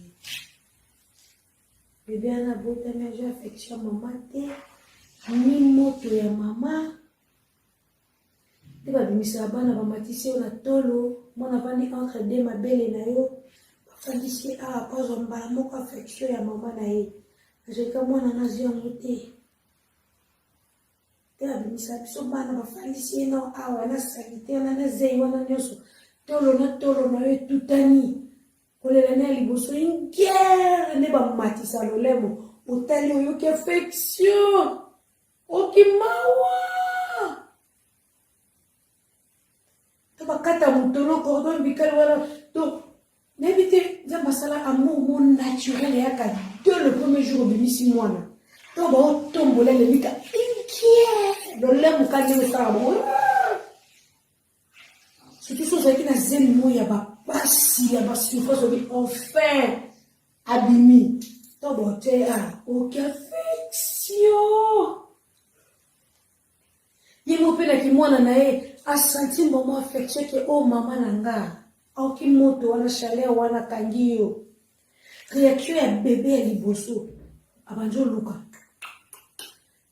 Speaker 1: bébé ana botami ajo affection mama te ni moto ya mama te babimisa bana bamatisi yo na tolo mwana vandi entre deux mabele na yo Fandisi akozwa mbala moko affection ya mama na ye Angelica mwana nazi yango te abimisa biso bana bafandisi ye no awa na salite wana na zei wana nyonso tolo na yo etutani kolela na ya liboso ingere nde bamatisa lolemo otali oyoki affection okimawa to bakata motono cordon bikali wana to n'habitez dans ma salle amour mon naturel et à deux le premier jour au bénissi moine donc on tombe là le mika inquiet dans l'air mon calme me ça bon surtout chose qui na zen mo ya ba pasi ya ba souffrance enfin abimi donc bon tu ok affection yemo pena ki mwana na ye a senti moment affection que oh maman nanga auki moto wana chaleur wana kangio réaction ya bébé ya liboso abanjo luka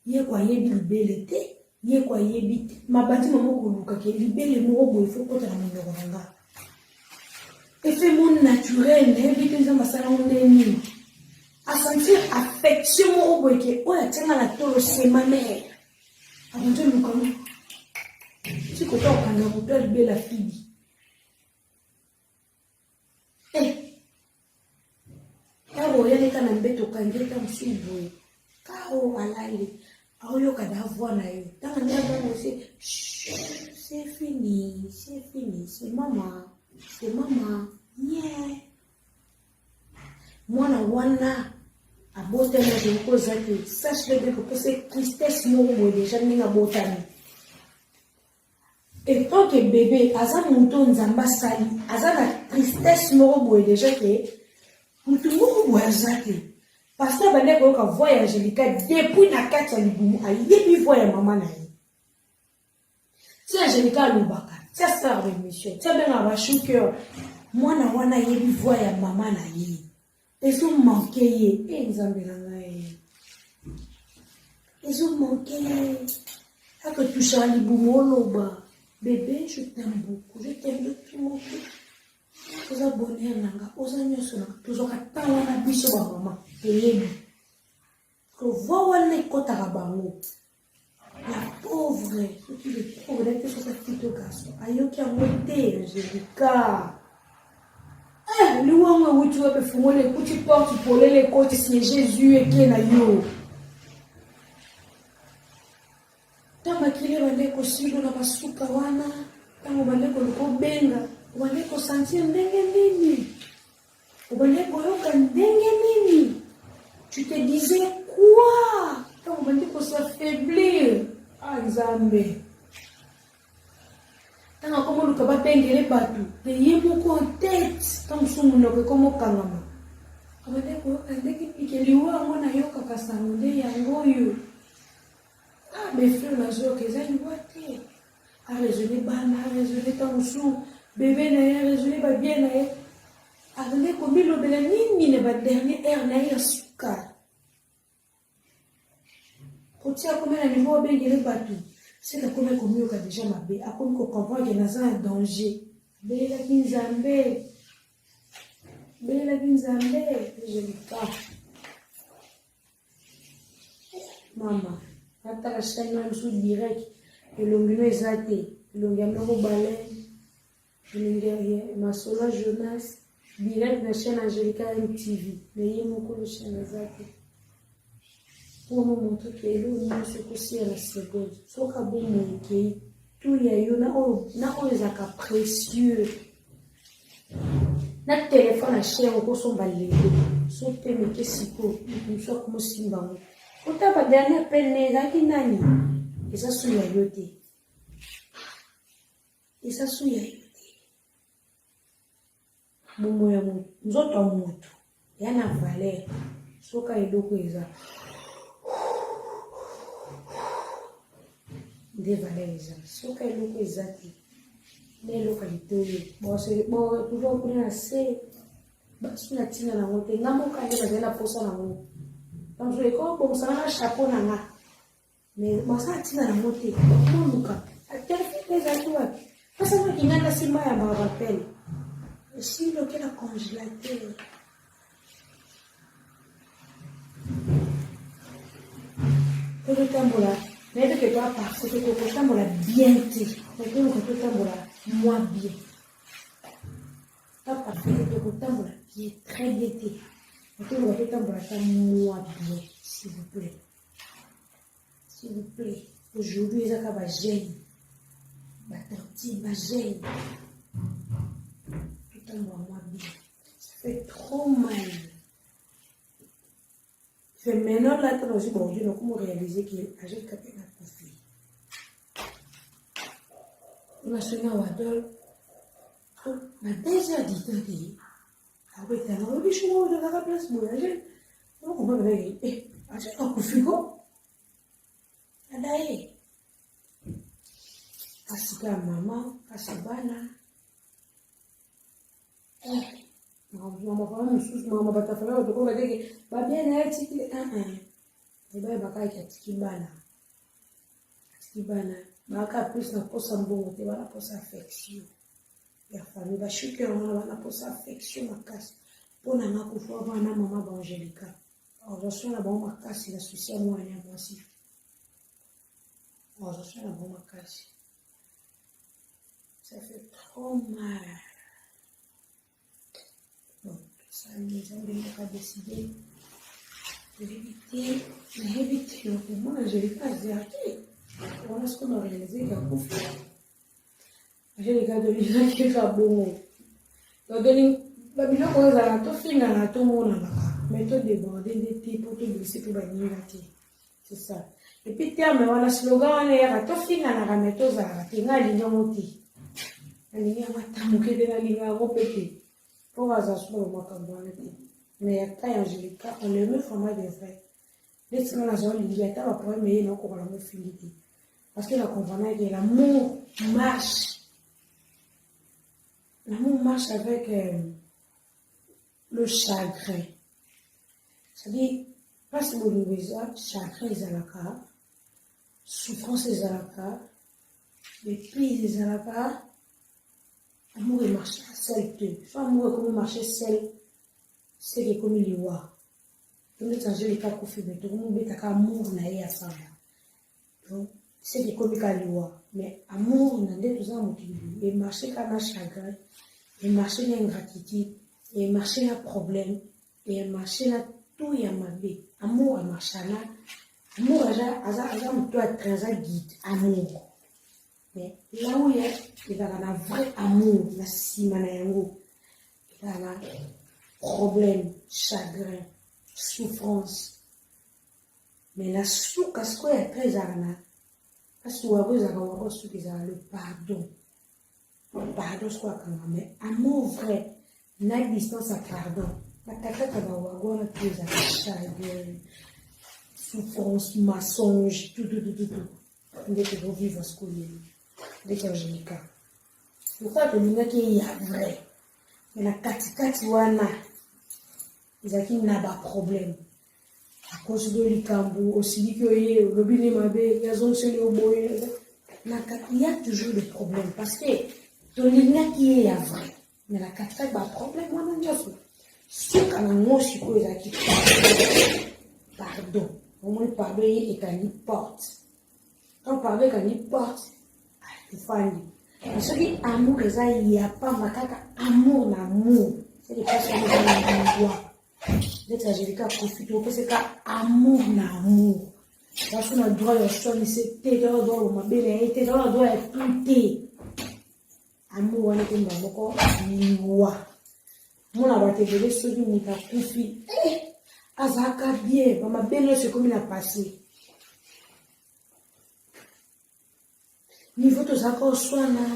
Speaker 1: ye kwa yebi libele te ye kwa yebi mabati moko luka ke libele moko boy faut kota na monoko nanga effet mon naturel ne yebi nza masala ngeni a sentir affection moko boy ke oya tanga na tolo sema mère abanjo luka si kota okanga moto libele la fille Kao yaleka na mbeto kangeta msuboye. Kao alali. Aoyoka da voix na yo. Tanga ndaba c'est fini, c'est maman. Yeah. Mwana wana abota na deko zaki. Sache le que c'est tristesse mo déjà ninga botani. Et tant que bébé aza muto nzamba sali, aza na tristesse mo boye déjà que mutu moko boye azaki. Parce que bande ko voix Angelica depuis na kati ya libumu ayebi voix ya mama na ye. Si Angelica lubaka, ça sert de mission. Ça ben aba shuker. Mwana wana yebi voix ya mama na ye. Ezo manqué ye, nzambe na ngai. Ezo manqué. Aka toucha libumu oloba. Bébé, je t'aime beaucoup, je t'aime de tout mon cœur. Oza bonheur nanga, oza nyoso nanga, toujours katala na biso ba mama, elebi. Ko voix wana ekotaka bango. La pauvre, ce qui est pauvre, d'être sur cette petite garçon. Ayoki amote, Angelica. Le wanga wutu wape fumo le kuti porte pour les côtes, c'est Jésus et qui est na yo. Tama kile bandeko silo na masuka wana, tama bandeko liko benga, bandeko sentir ndenge nini, bandeko yoka ndenge nini. Tu te disais quoi? Quand on dit qu'on s'affaiblir. Ah, Nzambe. Tant comment le kaba pengele batu. De yemoko en tête. Tant sumu no como kangama. Amadeko andeki pikeliwa mwana yoka kasanode yango yo. Ah, mes frères, ma soeur, que ça y voit. A raisonné bana, a raisonné tant sou. Bébé n'a raisonné pas bien n'a. Avec comme le belani ne va dernier air n'a suka. Pour tirer comme un niveau bengele batu. C'est la comme comme yo déjà ma bé. A comme qu'on comprend qu'il y a un danger. Bela kinzambe. Bela kinzambe. Je dis pas. Maman. Hata la chaîne même sous direct. Et l'ongino est zaté. L'ongino au balai. Ma sola Jonas. Direct na chaîne Angelica MTV. Mais il y a beaucoup de chaînes zaté. Pour nous montrer que l'eau se couche à la seconde. Sauf qu'à bon moment, tout y a eu, n'a pas précieux. Notre téléphone a cher, on peut s'en balayer. Sauf que mais qu'est-ce qu'il faut? Nous sommes comme Simba. On t'a pas dernier peine, là, qui n'a ni. Et ça, c'est la yoté. Et ça, c'est la yoté. Bon, moi, nous autres, on monte. Il y a une valeur. Sauf qu'il y a d'autres choses. Des valeurs. Sauf qu'il y a d'autres choses. Les localités. Bon, c'est bon, toujours pour assez. Si on a tiré la montée, n'a pas qu'à la poste à la montée. Donc, je vais comme ça, un chapeau n'a pas. Mais bon, ça a tiré la montée. Comment nous cas? À quel fait les atouts? Parce que qui n'a pas si mal à me rappeler. Si le qu'elle a congélateur. Que le tambour là. Mais que toi, parce que le tambour là bien été. Mais que le tambour là, moins bien. Pas parfait, le tambour là, qui est très bien été. Mais que le tambour là, moins bien, s'il vous plaît. S'il vous plaît. Aujourd'hui, il y a un gêne. Ma tortille, ma gêne. Moi bien. Ça fait trop mal. C'est maintenant là que nous avons bon Dieu, nous comment réaliser qu'il agit comme un conflit. On a sonné à Wadol. Ma déjà dit, ah oui, t'as un peu chaud de la place pour agir. Donc on va aller. Agir en conflit quoi? Adaye. Asika maman, asabana. Maman fala sous maman batafala to ko badeke ba bien na tiki et ba baka ya tiki bana baka plus na posa mbongo te bana posa affection ya famille ba shuke on bana posa affection makasi pona na kufa bana mama ba Angelica on na ba makasi la souci moi ya mwasi on na ba makasi ça fait trop mal. Bon, ça nous a pas décidé d'éviter, donc moi je n'ai pas exercé. Voilà ce qu'on a réalisé qu'il y a beaucoup de choses. J'ai les gars de l'île qui est bon. Donc, la bilan qu'on a tout fini à tout le monde, mais tout débordé des types pour tout blesser pour bannir la tête. C'est ça. Et puis, terme, on a slogan, on est à tout fini à la méthode à la tête, on a l'île moti. La ligne à matamouké de la ligne à répéter. Pour assurer le macabron. Mais quand Angelica, on le met format de vrai. Les gens la zone liberté va pouvoir mais non qu'on va la finir. Parce que la comprenait que l'amour marche. L'amour marche avec le chagrin. C'est-à-dire, pas si vous le voyez, chagrin est à la carte, souffrance est à la carte, mépris est à la carte. L'amour est marché seul. Soit l'amour est comme marcher seul, c'est comme il y a. Donc, les Angélica Kofi, mais tout le monde est amour naïe à ça. Donc, c'est comme il y a. Mais amour, on a des choses à motiver. Et marcher comme un chagrin, et marcher dans ingratitude, et marcher dans problème, et marcher dans tout y a ma vie. Amour, marcher là. Amour, a très guide. Amour. Mais là où il y a un vrai amour, la simana yango, il y a un problème, chagrin, souffrance. Mais la souka, ce qu'on est très arna, parce que vous avez le pardon. Le pardon, ce qu'on a mais amour vrai, la distance à pardon. La tata va avoir souffrance, mensonge, tout. Dès que vous vivez ce qu'on est, dès que j'ai le cas. Pourquoi que nous qu'il y a vrai, mais la katikati wana, ils ont un problème. À cause de l'ikambu, aussi que le robinet mabé, il y a toujours des problèmes parce que ton ligne qui est vrai, mais la katikati a problème, moi non juste. Ce qu'on a aussi quoi qui pardon, au moins pardon et quand il porte. Quand pardon quand il porte, il faut aller. Parce que l'amour, il n'y a pas amour, c'est des personnes qui ont droit. Dès que j'ai profité, c'est amour, l'amour. Parce qu'on a le droit de choisir, c'est dans le droit de m'abeler, dans le droit de tout. Amour, on est comme dans le corps, loi. Mon abatté de ceux qui m'ont profité. Azaka bien, ma belle, c'est comme il a passé. Niveau de zako swana,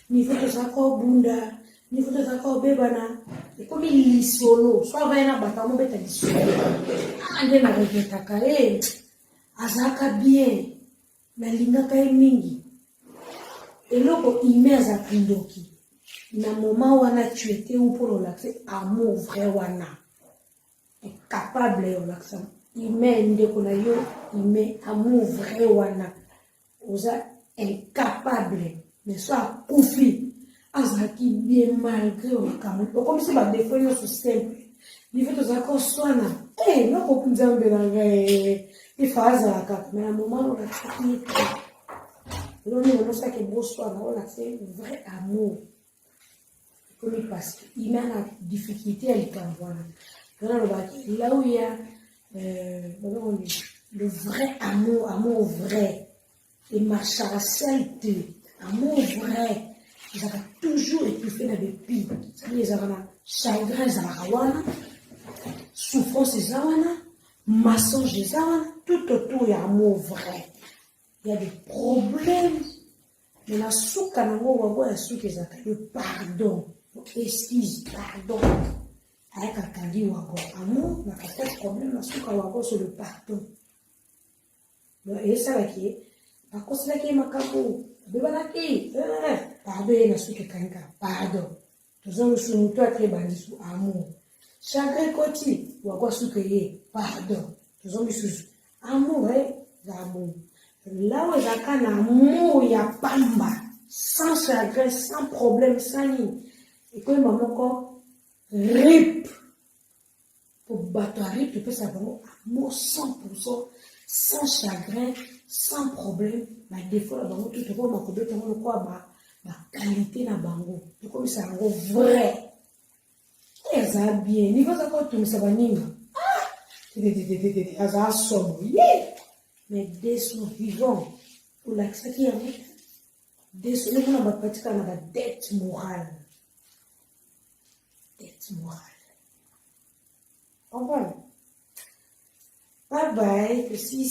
Speaker 1: niveau de zako bunda, niveau de zako bebana, et comme il lit solo, soit va na batamo beta di solo. Ande na reketaka azaka bien, na linga kai mingi. Eloko imeza kindoki. Na moment wana tu étais où pour relaxer, amour vrai wana. Est capable de relaxer. Il met ndeko na yo, il met amour vrai wana. Oza incapable, mais soit conflit, azaki bien malgré au Cameroun. Comme si ma défense est simple. Il faut que ça soit là. Eh, non, on peut dire que il faut azaka, mais à un moment on a accepté. Non, non, ça qui est beau soit là, on a fait vrai amour. Comme il passe, il met la difficulté à l'écran. Là où il y a le vrai amour, amour vrai. Et ma charité, amour vrai, ils ont toujours étouffé dans des pires. C'est-à-dire, ils ont chagrin, ils ont souffrance, ils ont mensonge, ils ont tout autour, il y a amour vrai. Il y a des problèmes. Mais la souka, la souka, ils ont le pardon, excuse, pardon. Avec un kandi wago, amour, la pas de problème, la souka wago, c'est le pardon. Et ça, là, qui est. Akosila ke makabu bebana ke pardon na suke kanka pardon tozo sunu to atre bandisu amour chagrin koti wakwa suke ye pardon tozo misusu amour amour là où zaka na amour ya pamba sans chagrin sans problème sans ni et que maman ko rip pour battre rip tu peux savoir amour 100% sans chagrin, sans problème, ma défaut là bango tout le monde m'a dit comment quoi ma qualité na bango tout comme ça bango vrai et ça bien niveau ça quand tout ça va ninga ça somme mais des sont vivants pour l'accès qui a des sont les gens qui pratiquent la dette morale comprends. Bye bye, si,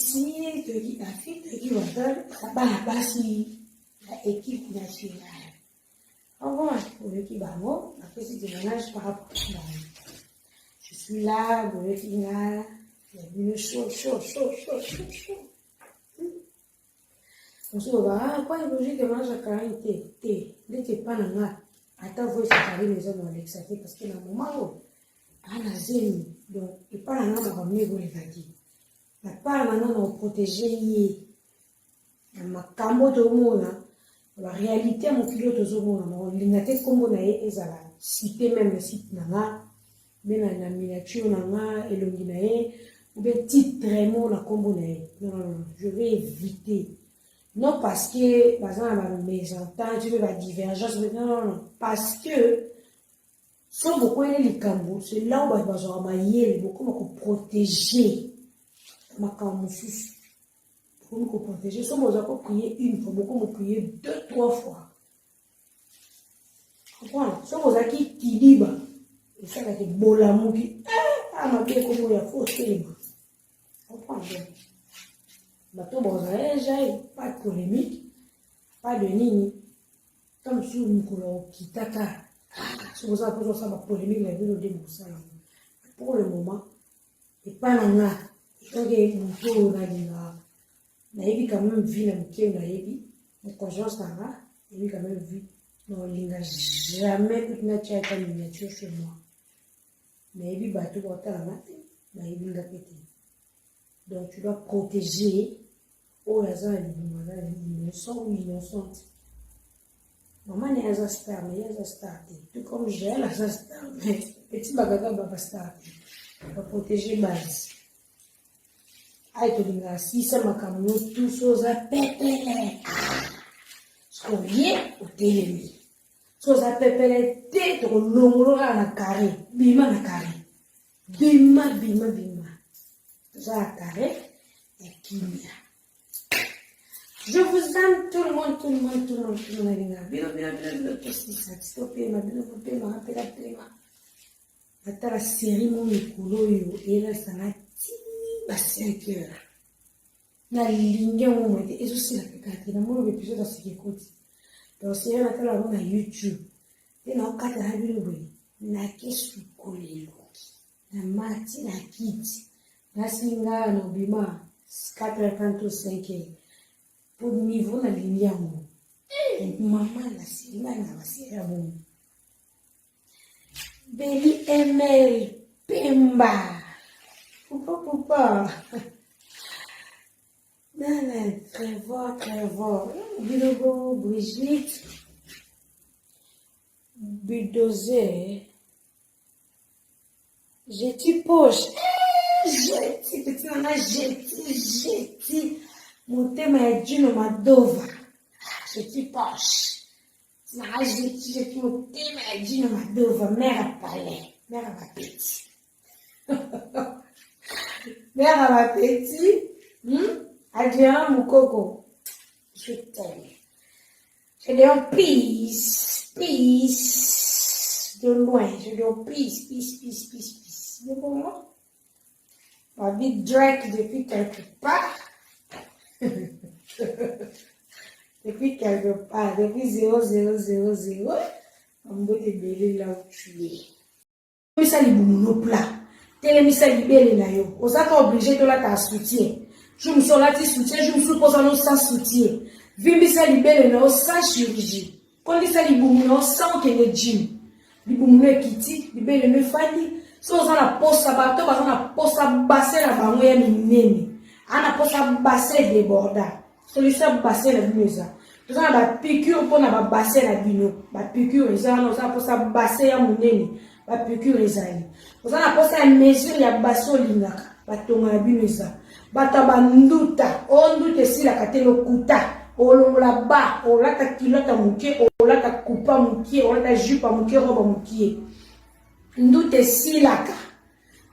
Speaker 1: te dis, la fille te dit, là-bas, si, la équipe nationale. Au revoir, pour l'équipe Bamo, après, c'est des ménages par rapport à je suis là, pour l'équipe là, il y a une chaud. On se dit, quoi, il logique de manger à caractère, dès que pas là, attends, vous, c'est carré, les hommes avec ça, parce qu'il y a un moment où, à la zone, donc, et pas là, on va mieux vous les dire. La part maintenant on protéger ma camo de mona la réalité mon pilote de mona mon lingate comme on a ezala cité même le site nanga mais na miniature nanga elonginae ou bien titre vraiment la combo non je vais éviter non parce que par exemple mes ententes tu veux la divergence non parce que sans beaucoup les cambo c'est là où on va avoir mailler beaucoup protéger makambo mosusu pour nous protéger soki ozako prier une fois beaucoup me prier 2-3 fois comprendre soki ozaki kiliba esalaki bolamuki Ah, ma bien, comment il y a faux téléma. Comprends bien. Bateau, bon, pas de polémique, pas de nini. Comme si on nous kitaka. C'est pour ça que ça va polémique, la vie au début. Pour le moment, et pas là. Quand il y a une tour, on a quand même vu la mutuelle, on a vu. Mon conscience là, il y a quand même vu. Non, il n'a jamais pu mettre une miniature chez moi. Mais il y a bateau pour la matin, mais il y a pété. Donc tu dois protéger. Oh, il y a innocent ou innocente. Maman n'est pas star, mais il y a star. Tout comme j'ai la star, mais petit bagaga va star. On va protéger base. Aïe, tu dis, si ça m'a comme tout chose à péter. Ce qu'on vient au télé. Chose à péter, t'es au long à la carré. Bima la carré. Bima. Ça à carré. Et qui je vous aime tout le monde. Ata la série mon mikolo yo era sana ti ba 5 heures. Na ligne mo mete eso c'est la pekate na mo episode asike koti. Donc c'est la tala na YouTube. Et na okata na bino boy. Na kesu kolelo. Na mati na kiti. Na singa no bima 4:35 heures. Pour niveau na ligne mo. Maman la singa na basira mo. Beli Emel Pemba. Poupa. Nana, Trevor. Bilogo, Brigitte. Budozer. Jeti poche. Jeti, petit nana, jeti. Motema ya Gino Madova. Jeti poche. Na gente mon tema é de uma dova, mera palé, mera bapeti. Mera bapeti, Adriana Moukoko, je t'aime. Je dis en peace, de loin, je dis en peace. De comment? Ma big Drake depuis quelque part. Depuis quelque part, depuis 0000, on peut te belé là où tu es. Misa libuno plat. Tele misa libele na yo. Osaka obligé de la ta soutien. Je me suis là ti soutien, je me suis posé non sans soutien. Vimbisa libele na sans chirurgie. Quand misa libuno sans que le gym. Libuno kiti, libele me fadi. So osana posa bato, osana posa bassin na bango ya minene. Ana posa bassin déborda. Solution bassin la binoza. Nous avons des piqûres pour na bassin la bino. Ba piqûre ça nous avons pour ça bassin ya munene. Ba piqûre ezali. Nous avons pour ça mesure ya basso lingaka. Ba tonga la binoza. Ba tabanduta, onduta si la katelo kuta. Olongola ba, olata kilota muke, olata kupa muke, olata jupa muke, roba muke. Ndute silaka.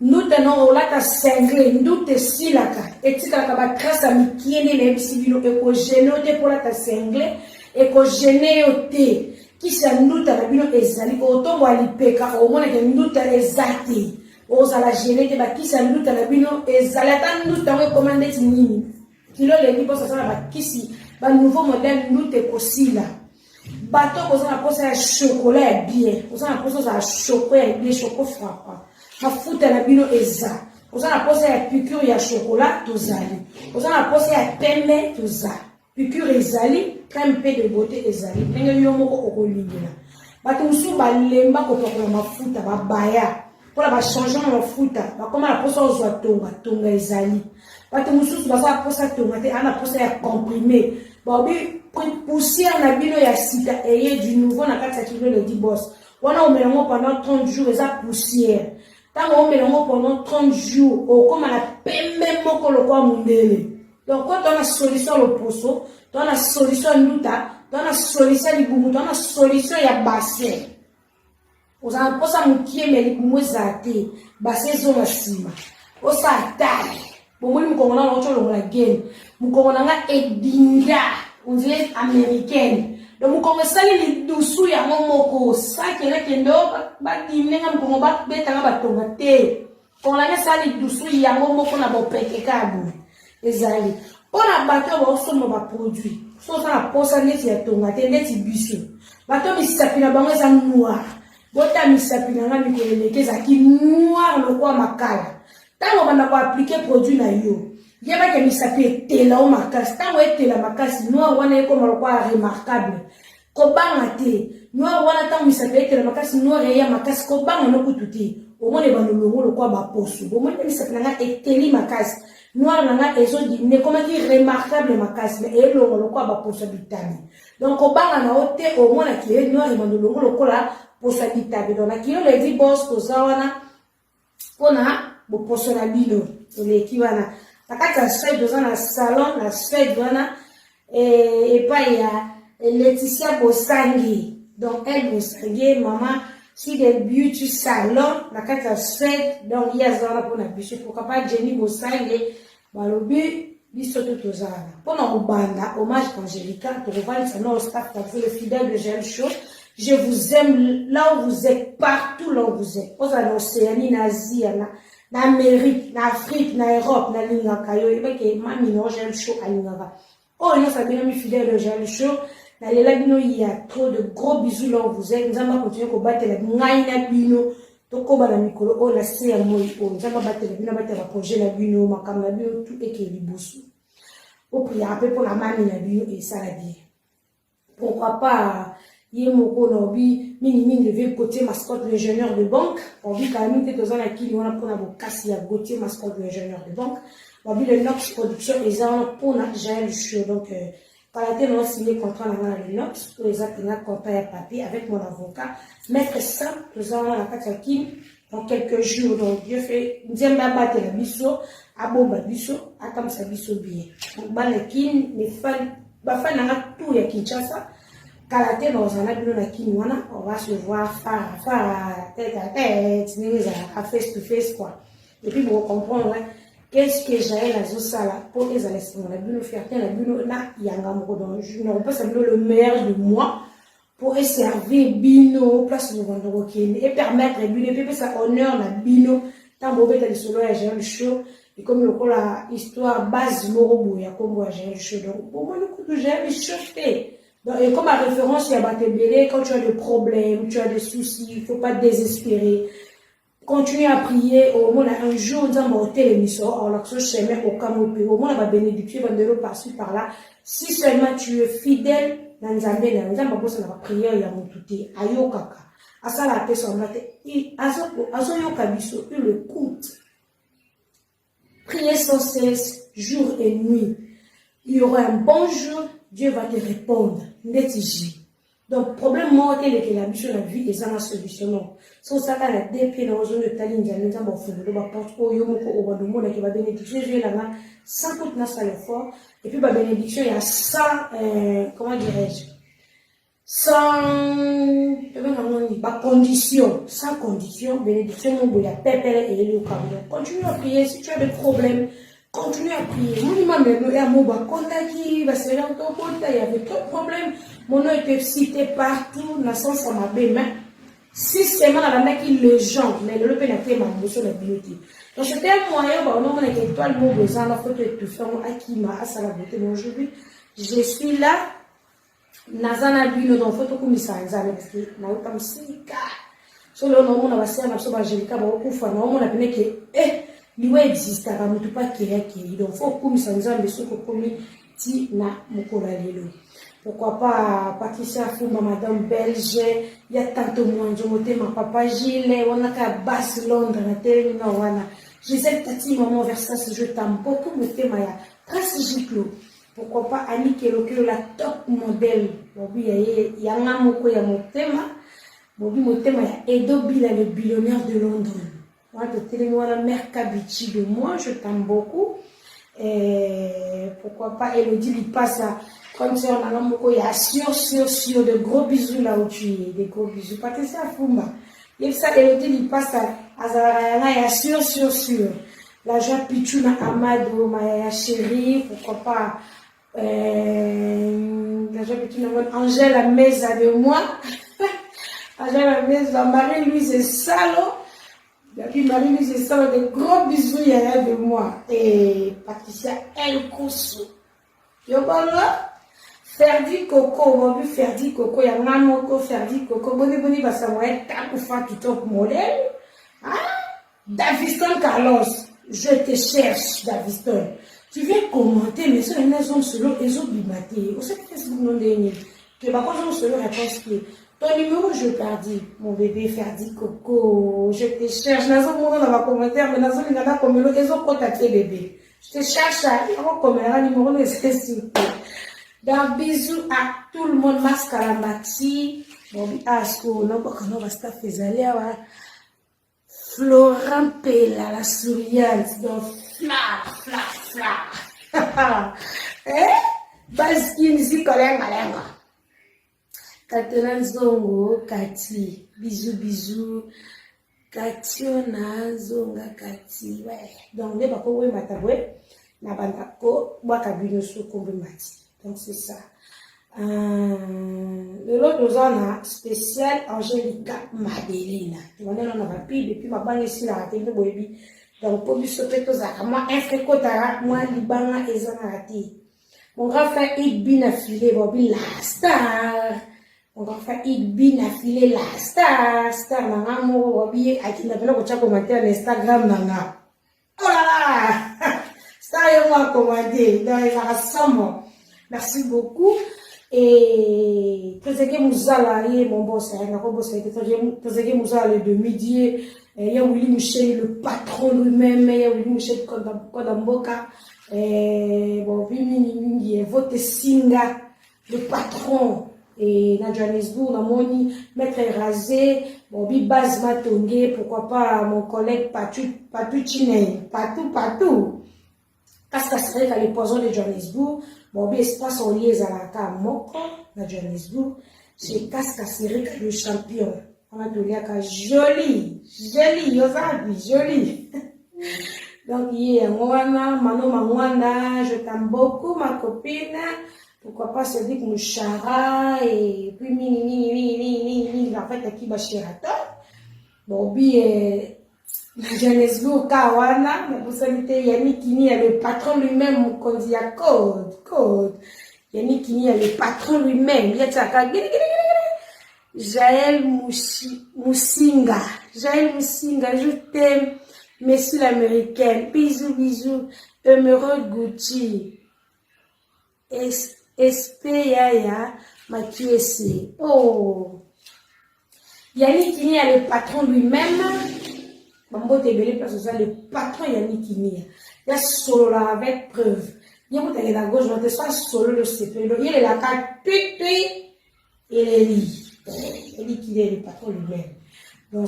Speaker 1: Ndute no olata sengle, ndute silaka. Etika kaba krasa mikiene na ebisibilo eko gene ote pour la sengle, eko gene ote. Kisa nduta na bino ezali otombo alipeka omona ke nduta ezati. Ozala gene te ba kisa nduta na bino ezali ata nduta ngo commande ti nini. Kilo le lipo sa ba kisi ba nouveau modèle nduta ekosila. Bato kozana posa ya chocolat ya bien. Ozana posa ya chocolat ya bien, chocolat frappant. Mafuta na bino eza. Ozana posa ya piqûre ya chocolat tozali. Ozana posa ya pembe tozali. Piqûre ezali, crème de beauté ezali. Ndenge yo moko okolingela. Bato musu balemba kopakola mafuta babaya. Pour ba changer na mafuta, ba koma na posa ozwa tonga ezali. Bato musu baza posa tonga te ana posa ya comprimé. Babi poussière na bino ya sika eye du nouveau na kati ya kilo le dit boss. Wana omelango pendant 30 jours eza poussière. Tant on melango pendant 30 jours, au comme la pembe moko lokwa mundele. Donc quand on a solution le poso, on a solution nuta, on a solution libumu, on a solution ya bassin. Oza posa mukie me libumu zate, bassin zo na sima. Osa tai. Bomoni mukongona na ocho longa game. Mukongona nga edinga, on dirait américaine. Donc mukongo sali li dusu ya momoko, sa kele kendo ba dimne nga mukongo ba beta nga batonga te. Quand la sali doucement, il y a un moment qu'on a bon pété câble. Ezali. On a battu on somme ba produit. So ça la posa net ya tonga te net biso. Bato mi sapina bango za noir. Bota mi sapina nga mi koleleke za ki noir le kwa makala. Tango banda ko appliquer produit na yo. Yeba ke mi sapie tela o makasi. Tango etela makasi noir wana eko malo kwa remarquable. Ko banga te. Noir wana tango mi sapie tela makasi noir ya makasi ko banga no kututi. Au moins les banolongo le quoi ba posu. Au moins mi sapina nga eteli makasi. Noir nanga ezo di ne comment dire remarquable makasi mais elongo le quoi ba posu bitami. Donc au banga na ote au moins la ki noir e banolongo le quoi la posu bitami. Donc la ki le di boss ko zawana ona bo posu na bino. Le ki wana takati ya sfait dans un salon la sfait wana et pas il y a Laetitia Bosangi. Donc elle Bosangi maman si des beauty salon la carte à sfait donc il y a ça pour la biche pourquoi pas Jenny Bosangi balobi biso tout aux ala pour nos banda hommage Angélica pour revoir ça nos staff pour le fidèle de GL Show. Je vous aime là où vous êtes, partout là où vous êtes. Vous allez en Océanie, en Asie, en Amérique, en Afrique, en Europe, en Lingaka. Yo, ebe ke mami no GL Show à Lingaka. Oh, nous ça bien mis fidèle de GL Show. Dans les labino, il y a trop de gros bisous là où vous êtes. Nous allons continuer à battre la ngaina bino. Toko ba na mikolo o la se ya moi o. Nous allons battre la bino, battre la projet la bino, makam la bino, tout et qui libosu. Au prier un peu pour la mami la bino et ça la bien. Pourquoi pas Yemoko Nobi, mini devait côté mascotte l'ingénieur de banque. On vit quand même que dans la qui on a pour la casser à côté mascotte l'ingénieur de banque. On vit le Nox production et ça pour la GL Show. Donc, par la tête, on a signé contrat dans le Nox pour les actes de contrat à papier avec mon avocat. Mettre ça, nous avons la carte qui dans quelques jours. Donc, Dieu fait, nous aimons battre la bisso, à bomba bisso, à comme ça bisso bien. Donc, balakin, les fans, bafan n'a tout ya Kinshasa. Kalaté dans un abîme na Kinwana, on va se voir tête à tête, à face to face quoi. Et puis pour comprendre qu'est-ce que j'ai la zosala pour les allaissements, la bulle fierté, la bulle na yanga moko donc je n'aurais pas savoir le meilleur de moi pour servir bino place de vendre et permettre les bulle et puis ça honneur la bino tant beau bête de solo à GL Show et comme le coup la histoire base morobo ya comme à GL Show donc pour moi le coup de GL Show fait. Et comme à référence, il y a Batebele, quand tu as des problèmes, tu as des soucis, il ne faut pas désespérer. Continue à prier, au moins un jour, dans mon télémission, alors que je sais au Cameroun, au moins la bénédiction, va de par-ci, par-là. Si seulement tu es fidèle, dans Zambé, dans Zambé, on va prier, il y a mon touté, ayo kaka. À ça, la paix sur la tête, azo yo kabiso, il le compte. Priez sans cesse, jour et nuit. Il y aura un bon jour, Dieu va te répondre. Donc, problème mort est que la mission de la vie est la solution. Non. Si ça va la dépêche dans la zone de Tallinn, il y a un temps où on va porter au Yomoko au Wadoumona qui va bénédicter, je vais là-bas, sans toute notre effort. Et puis, la bénédiction, il y a 100, comment dirais-je, sans condition, sans condition, bénédiction, il y a pépère et il y a continue à prier si tu as des problèmes. Continue à prier. Moi, il y a il y avait trop de problèmes. Mon nom était cité partout, dans le sens de ma belle systématiquement, les gens, mais le père n'a pas ma sur la beauté. Donc, c'était un moyen, on a été étoile, mon besoin, la photo est tout fait, qui m'a à la beauté. Mais aujourd'hui, je suis là, Nazana Bino, dans photo comme ça, parce que, n'a pas comme si, sur le nom, on a passé à la Angélica, on a bien que, liwe existe à mutu pas kéya donc faut comme ça nous avons soko komi ti na mokola lelo pourquoi pas Patricia Fumba madame belge il y a tanto moins jomote ma papa Gilles on a ka basse Londres na télé na wana Gisèle tati maman Versace je t'aime beaucoup me tema ya presque giclo pourquoi pas Annie Kelokelo la top modèle bobi ya nga moko ya motema bobi motema ya Edo Bila le billionnaire de Londres. Moi, la mère Kabichi de moi, je t'aime beaucoup. Et pourquoi pas, Elodie lui passe à, comme ça, on a beaucoup, il y a sûr, de gros bisous là où tu es, des gros bisous. Patricia Fumba. Et ça, Elodie lui passe à Zarayana, il y a sûr. La joie Pichuna Amadou, ma chérie, pourquoi pas, la joie Pichuna Angèle à Mesa de moi. Angèle à Mesa, Marie-Louise et Salo. Depuis Marie, je sens de gros bisous Yaya de moi. Et Patricia El Koussou. Yobanga, Ferdi Coco, on vu Ferdi Coco, il y a Mamoko Ferdi Coco, Boni Bassa Moët, Takoufa qui top modèle. Hein? Daviston Carlos, je te cherche, Daviston. Tu viens commenter, mais sur les hommes solo, les autres bimatés. Vous savez qu'est-ce que vous nous donnez? Que ma personne solo réponse qui ton numéro, je perdu. Mon bébé Ferdi Coco, je te cherche. Dans un moment, dans ma commentaire, mais dans un moment, comme ils ont contacté bébé. Je te cherche, avant comme un numéro nécessaire. Donc, bisous à tout le monde, Mascaramati. Bon, Asko, non, on va se faire Florent Pella, la souriante. Donc, fla. Eh? Baskin, si, kolenga. Katona Zongo, Kati. Bisous. Kationa Zonga, Kati. Ouais. Donc, les papas, oui, mataboué. Nabandako, Wakabino, Sokombe, Mati. Donc, c'est ça. Le lot de zone spécial Angelica Madelina. Tu vois, on a pas depuis ma banque ici, la raté de Boebi. Donc, pour lui sauter tout ça, moi, un fréquotara, moi, Libana et Zanarati. Mon grand frère Idbin a filé, Bobby, la star. Mon grand frère Idbin a filé, la star. Star, nana, moi, Bobby, à qui n'a pas le commentaire Instagram, nana. Oh là là! Star, et moi, commenté. Donc, il va rassemble. Merci beaucoup. Et Tozeke Mouzala, mon boss, Tozeke Mouzala de midi, il y a Willy Mouché, le patron lui-même, il y a Willy Mouché Kodamboka, bon, Vimini, Vote Singa, le patron, et na Johannesburg, na Moni, Maître Rasé, bon, Bibaz Matongue, pourquoi pas mon collègue Patou Chine, Patou. Parce que c'est vrai qu'à les poisons de Johannesburg, bon, espace en lié à la carte Moko, à Johannesburg, c'est Casca Séric le champion. On a donné à joli, joli. Donc, il y a Mwana, Mano Mwana, je t'aime beaucoup, ma copine. Pourquoi pas se dire que nous chara et puis mini, en fait, à qui bachirata. Bon, Johannesburg, Kawana, vous savez, Yannick Kini est le patron lui-même, qu'on dit à code. Yannick Kini est le patron lui-même. Il y a Jaël Moussinga, je t'aime, monsieur l'américaine. Bisous. Emerald Gucci. Yaya, Mathieu. Oh. Yannick Kini est le patron lui-même. Mambo Tebele parce que ça le patron Yannick Kini. Il y a solo là avec preuve. Il y a un côté à gauche, je soit solo le CP. Il est la carte, et il dit qu'il est le patron lui-même. Donc,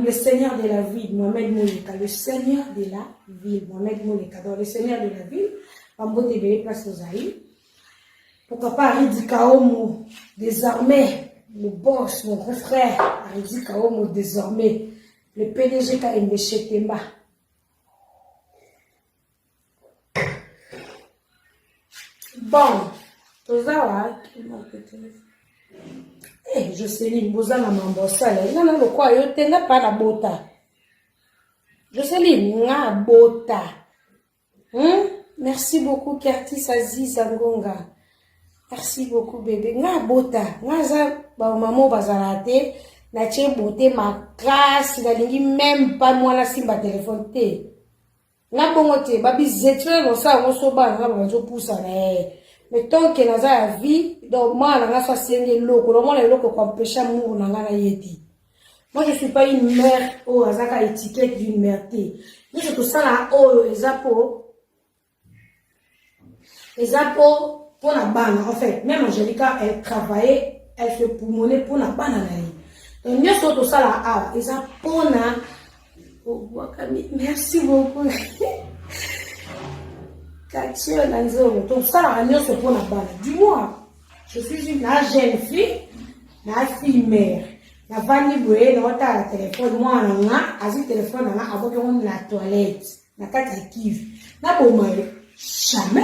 Speaker 1: le Seigneur de la ville, Mohamed Mouleka, le Seigneur de la ville, Mohamed Mouleka. Donc, le Seigneur de la ville, Mambo Tebele place aux Aïe. Pourquoi pas Aridi Kaomo, désormais, le boss, mon grand frère, Aridi Kaomo, désormais. Le PDG KMB Chekemba. Bon, tout ça, Jocelyne, Bozana Mambosala. Il y en a le quoi, il n'y a pas la bota. Jocelyne, n'a bota. Merci beaucoup, Kertis Aziz Angonga. Merci beaucoup, bébé. N'a bota. N'a za, maman bazalate. Na tche beauté ma classe, na lingi même pas moi la simba téléphone te. Na bongo te, babi zetwe no sa on so ba na ba zo poussa na. Mais tant que na za vie, donc moi na so senge loko, lo moi le loko ko empêcher mou na ngana yeti. Moi je suis pas une mère oh azaka étiquette d'une mère te. Mais je tout ça là oh ezapo pour la banne en fait. Même Angelica elle travaillait, elle se poumonnait pour la banane. Donc, nous sommes tous là, ils ont pona. Merci beaucoup. Donc, ça, nous sommes pour la balle. Dis-moi, je suis une jeune fille, une fille mère. La vanille bouée, notre téléphone, moi, on a un téléphone, on a avant la toilette, la carte active. La bombe, jamais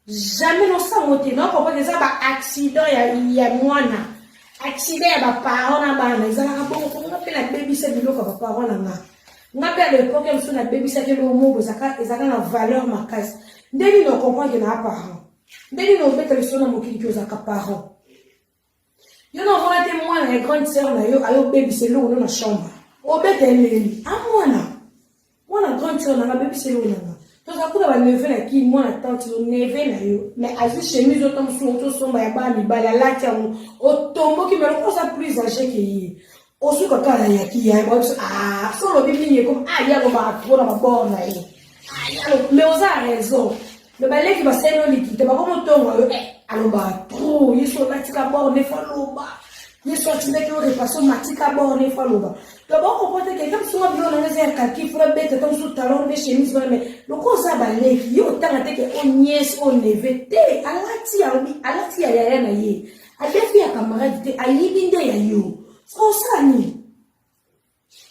Speaker 1: nous sommes montés. Non, pour pas que ça, accident, il y a moi, accident ya ba parents na bana ezalaka bongo ko nga pe na bebisa biloko ba parents na nga nga pe à l'époque mso na bebisa ke lo mo ezaka na valeur makasi ndeni no comprendre na parents ndeni no beta biso na mokili ki ozaka parents yo no mona te mwana ya grande sœur na yo ayo bebisa lo na chambre obeta eleli mwana grande sœur na nga bebisa lo na nga toza kuna ba neve na ki mwana tante lo neve na yo mais azwi chemise otom so somba ya ba mibali alati yango otomboki mais okoza plus âgé que ye osuka kala ya ki ya ba solo bibi comme ya lo ba bona ba bona ye mais oza raison mais ba leki ba seno likite ba komo tongo yo alo ba trop yeso latika ba ne faloba yeso atindeki o repasso matika ba ne faloba to ba ko pote ke comme souvent bien on a des kaki fura bête comme sous talon de chemise mais le cosa ba leki yo tanga te ke o nièce o neve te alati ya na ye adefi ya camarade te ayibinde ya yo osani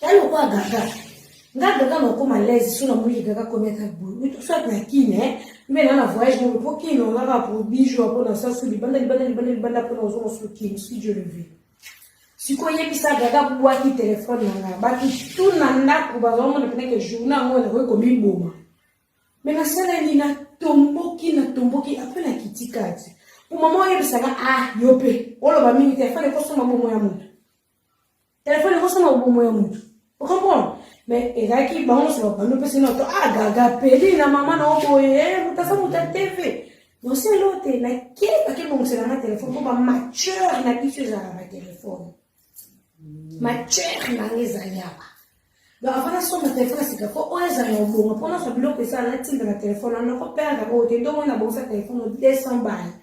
Speaker 1: yalo kwa gaga no ko malaise suna muli gaga komeka bu to soit na kine mais na voyage no po kino na pour bijou pour na sa su libanda pour na zo su kine si je le veux siko yebisa gaga bua ki téléphone na ba ki tuna ndako ba zo mona pene ke journal ngo na ko miboma mais na sala ni na tomboki après na kitikati pour maman yebisa ga yope oloba mingi téléphone ko soma momo ya mutu téléphone ko soma momo ya mutu vous comprenez mais ezaki bango so ba no pesi no to gaga peli na mama na oboye mutasa muta TV non c'est l'autre na ke bongo c'est na téléphone ko ba mature na kitu za ba téléphone mature na ngezanyaba donc avant ça mon téléphone c'est que faut oza no bongo pour na so biloko ça na tinda na téléphone na ko perdre ko te donc na bongo sa téléphone 200 balles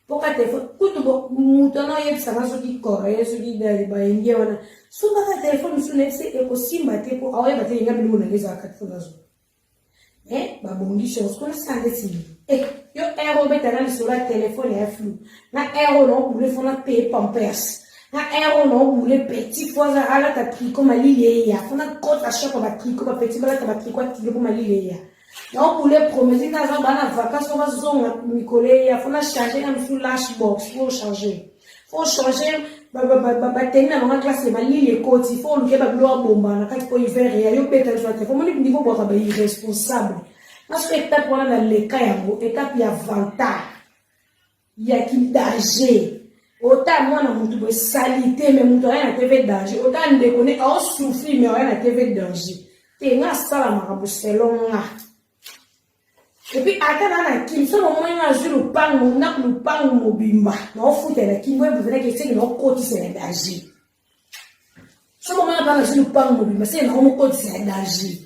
Speaker 1: pour ka téléphone kutu bo mutana yebisa na so ki correct so ki dali ba ingia wana suba ka téléphone so nefse eko simba te po awe ba te inga bilimo na ngeza ka téléphone zo ba bongi chose ko sande ti yo ero beta na sur la téléphone ya flou na ero no pour le fond na payer pampers na ero no pour le petit fois za ala ta tricot malile ya fona cote à chaque ba tricot ba petit bala ta ba tricot ti pour malile ya non pour les promesses dans un ban en vacances on va zone Nicolas il faut changer un sous lashbox faut changer ba tenir dans la classe ba lile côte il faut le ba bloa bomba na quand il faire ya yo beta zo te faut mon niveau ba ba irresponsable parce que étape pour dans le cas yango étape ya vanta ya ki danger autant moi na mutu bo salité mais mutu rien na TV danger autant ndeko ne au souffrir mais rien na TV danger te nga sala marabu selon nga. Et puis, attends, qui sont au moins un jour le pan, on a le pan au bimba. Non, fout la qui me venait que c'est que nos côtes c'est d'agir. Ce moment là, on a le pan au bimba, c'est nos côtes c'est d'agir.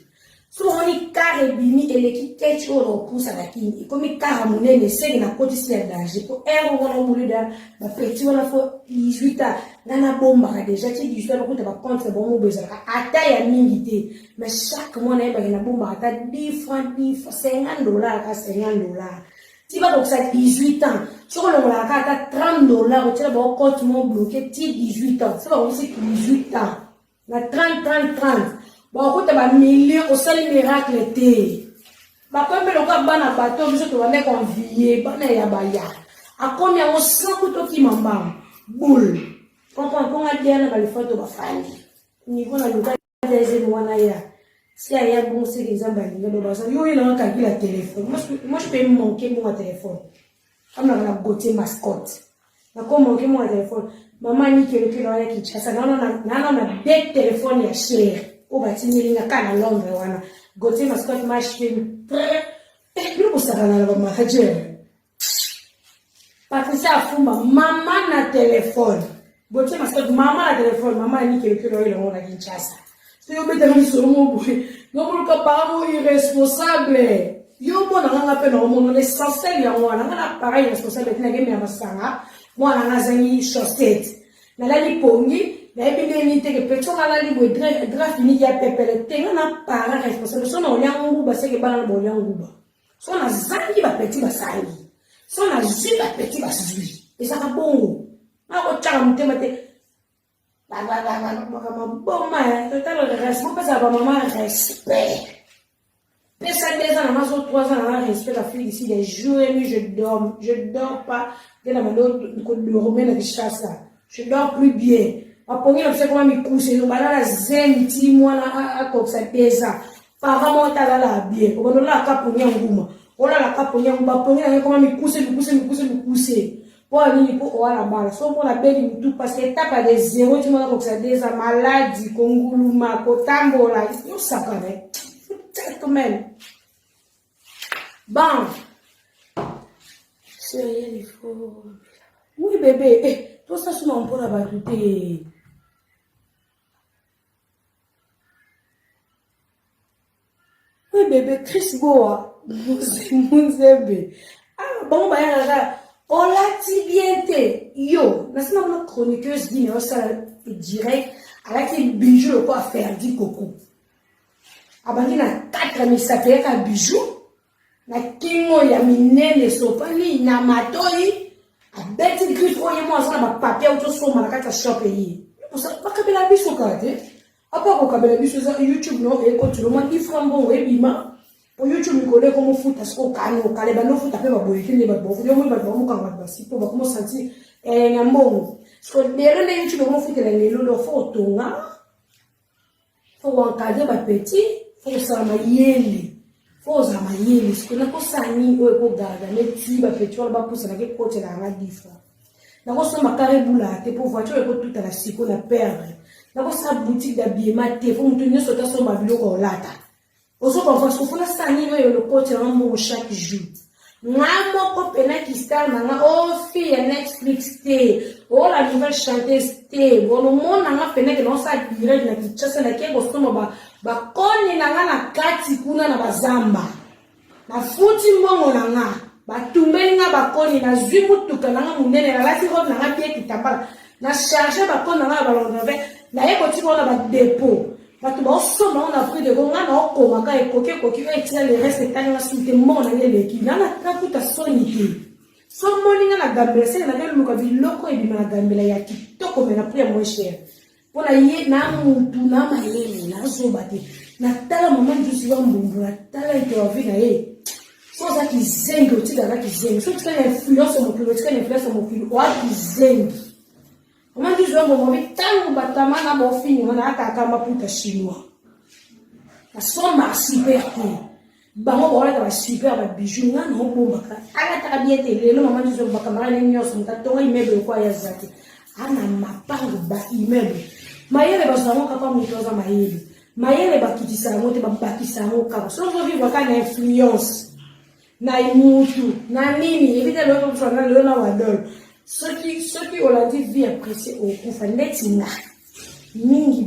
Speaker 1: Souvent, on est carré bimi et l'équipe quelque chose au pouce à la qui. Et comme il carré mon nez, c'est que nos côtes c'est d'agir. Pour erreur, on a voulu d'un petit, on a fait 18 ans. Dans la bombe, déjà, tu dis, tu vas prendre ce bon mot, à taille à minité. Mais chaque mois, on a une bombe à 10 francs, 50 dollars, à 50 dollars. Tu vas donc ça 18 ans. Sur le mois, à 30 dollars, tu vas avoir compte mon bloqué, 18 ans. Ça va aussi 18 ans. La 30. Bon, on a un million, au seul miracle, t'es. Bah, comme le gars, ban à bateau, je te vois, mec, en vie, ban à yabaya. À combien on sent que tu m'en bats? Boule. Quand on a dit à la photo, va faire. Niveau na luka des mois ya. Si il y a bon c'est des ambali, yo il a calculé la téléphone. Moi je peux manquer mon téléphone. On a la beauté mascotte. Na ko manquer mon téléphone. Maman ni que le kilo ya kichasa na bête téléphone ya cher. O ba tini nga kana longue wana. Beauté mascotte machine. Nous pour ça na la manager. Patricia Fumba, maman na téléphone. Beauté mascotte maman na téléphone, maman ni que le kilo ya wana Kinshasa. C'est au bétail sur mon bruit. Non, pour le cas, irresponsable. Yo, moi, on a fait normalement l'essentiel. On a un appareil responsable de la game à Massanga. Moi, on a un chaussette. Dans la lipongi, la ébénité que peut-être on a la libre graphe ni qui a pépé. T'es un appareil responsable. Si on a un gouba, c'est que balance bon un gouba. Si on a zangi, va petit basali. Si on a zui, va petit basali. Et ça va bon. Ah, on t'a monté. Bon, total respect, parce que maman respect. Personne des ans, maman, 3 ans, respect la fille ici, les jours et nuits, je dors pas. Dès la manière de remettre la chasse, je dors plus bien. Apongi na pisa koma mikuse no bala la zen ti mwana akoksa pesa. Para monta la bien. Obono la kaponya nguma. Ola la kaponya nguma pongi na koma mikuse. Pour nini pour ola bala. So pour la belle mutu parce que tapa de zéro ti mwana akoksa pesa maladie konguluma kotambola. Yo sakane. Quand même. Bon. C'est rien il faut. Oui bébé, eh, tout ça sur mon pour la batute. Oui bébé, Chris Boa, Mounzembe. Ah bon bah y'a on l'a tibiente. Yo, n'est-ce pas notre chroniqueuse dit mais ça direct, elle a qui bijou le quoi faire dit coco. Abandi na 4 sapé ka bijou. Na kingo ya minene sopani na matoi. Abeti gris oye mo azana ba papier auto soma na kata shop yi. Pour ça pas kabela biso kate. Apa ko kabela biso za YouTube no e ko tulo ma iframbo we bima. Pour YouTube ni kole comme foot asko kano kale ba no foot ape ba boye kile ba bo. Yo mo ba mo ka ba si po ba como sentir ngambo. So dere na YouTube mo foot la lelo lo photo nga. Faut encadrer ba petit. Faut ça mayele. Faut ça mayele. Ce que na ko sani o ko gaga meti ba petit wala ba pousa na ke coach la nga difa. Na ko so makare bula te pour voiture ko tout à la siko na perdre. Na ko sa boutique d'habillement te faut mutu nyoso ta so ma biloko lata. Oso ko fa so fona sani yo le coach la mo chaque jour. Ngamo ko pena ki star na o fille Netflix te. O la nouvelle chanteuse te. Bono mona nga pena ke no sa direct na ki chasa na ke ko so ba bakoni na nga na kati kuna na bazamba na futi mbongo na nga batumbeli nga bakoni na zwi mutuka na nga munene na lati robe na nga pie kitambala na charge bakoni na nga balonave na ye koti bona ba dépôt batu ba osoma na prix de nga na okoma ka ekoki o etira le reste tani na sute mbongo na ye leki na na takuta soni te so moni nga na gambela se na ke luka biloko ebima na gambela ya kitoko me na prix moins cher. Pona ye na mutu na mayele na zobate na tala mama njusi wa mbumbu na tala ite wa vina ye so za kizengi otika na kizengi so tika na influence mo kilo tika na influence mo kilo wa kizengi mama njusi wa mbumbu tangu batama na bofini wana aka kama puta chinois na soma super te bango bola ka super ba bijou na no bomba ka ala ta biete lelo mama njusi wa bakamara ni nyoso mtatonga immeuble kwa ya zaki ana mapango ba immeuble mayele bazamo kapa mutoza mayele mayele bakitisa mote babakisa moka so zo vivre ka na influence na imutu na nini evite lo ko fana lo na wadol ceux qui on l'a dit vie apprécier au kufa netina mingi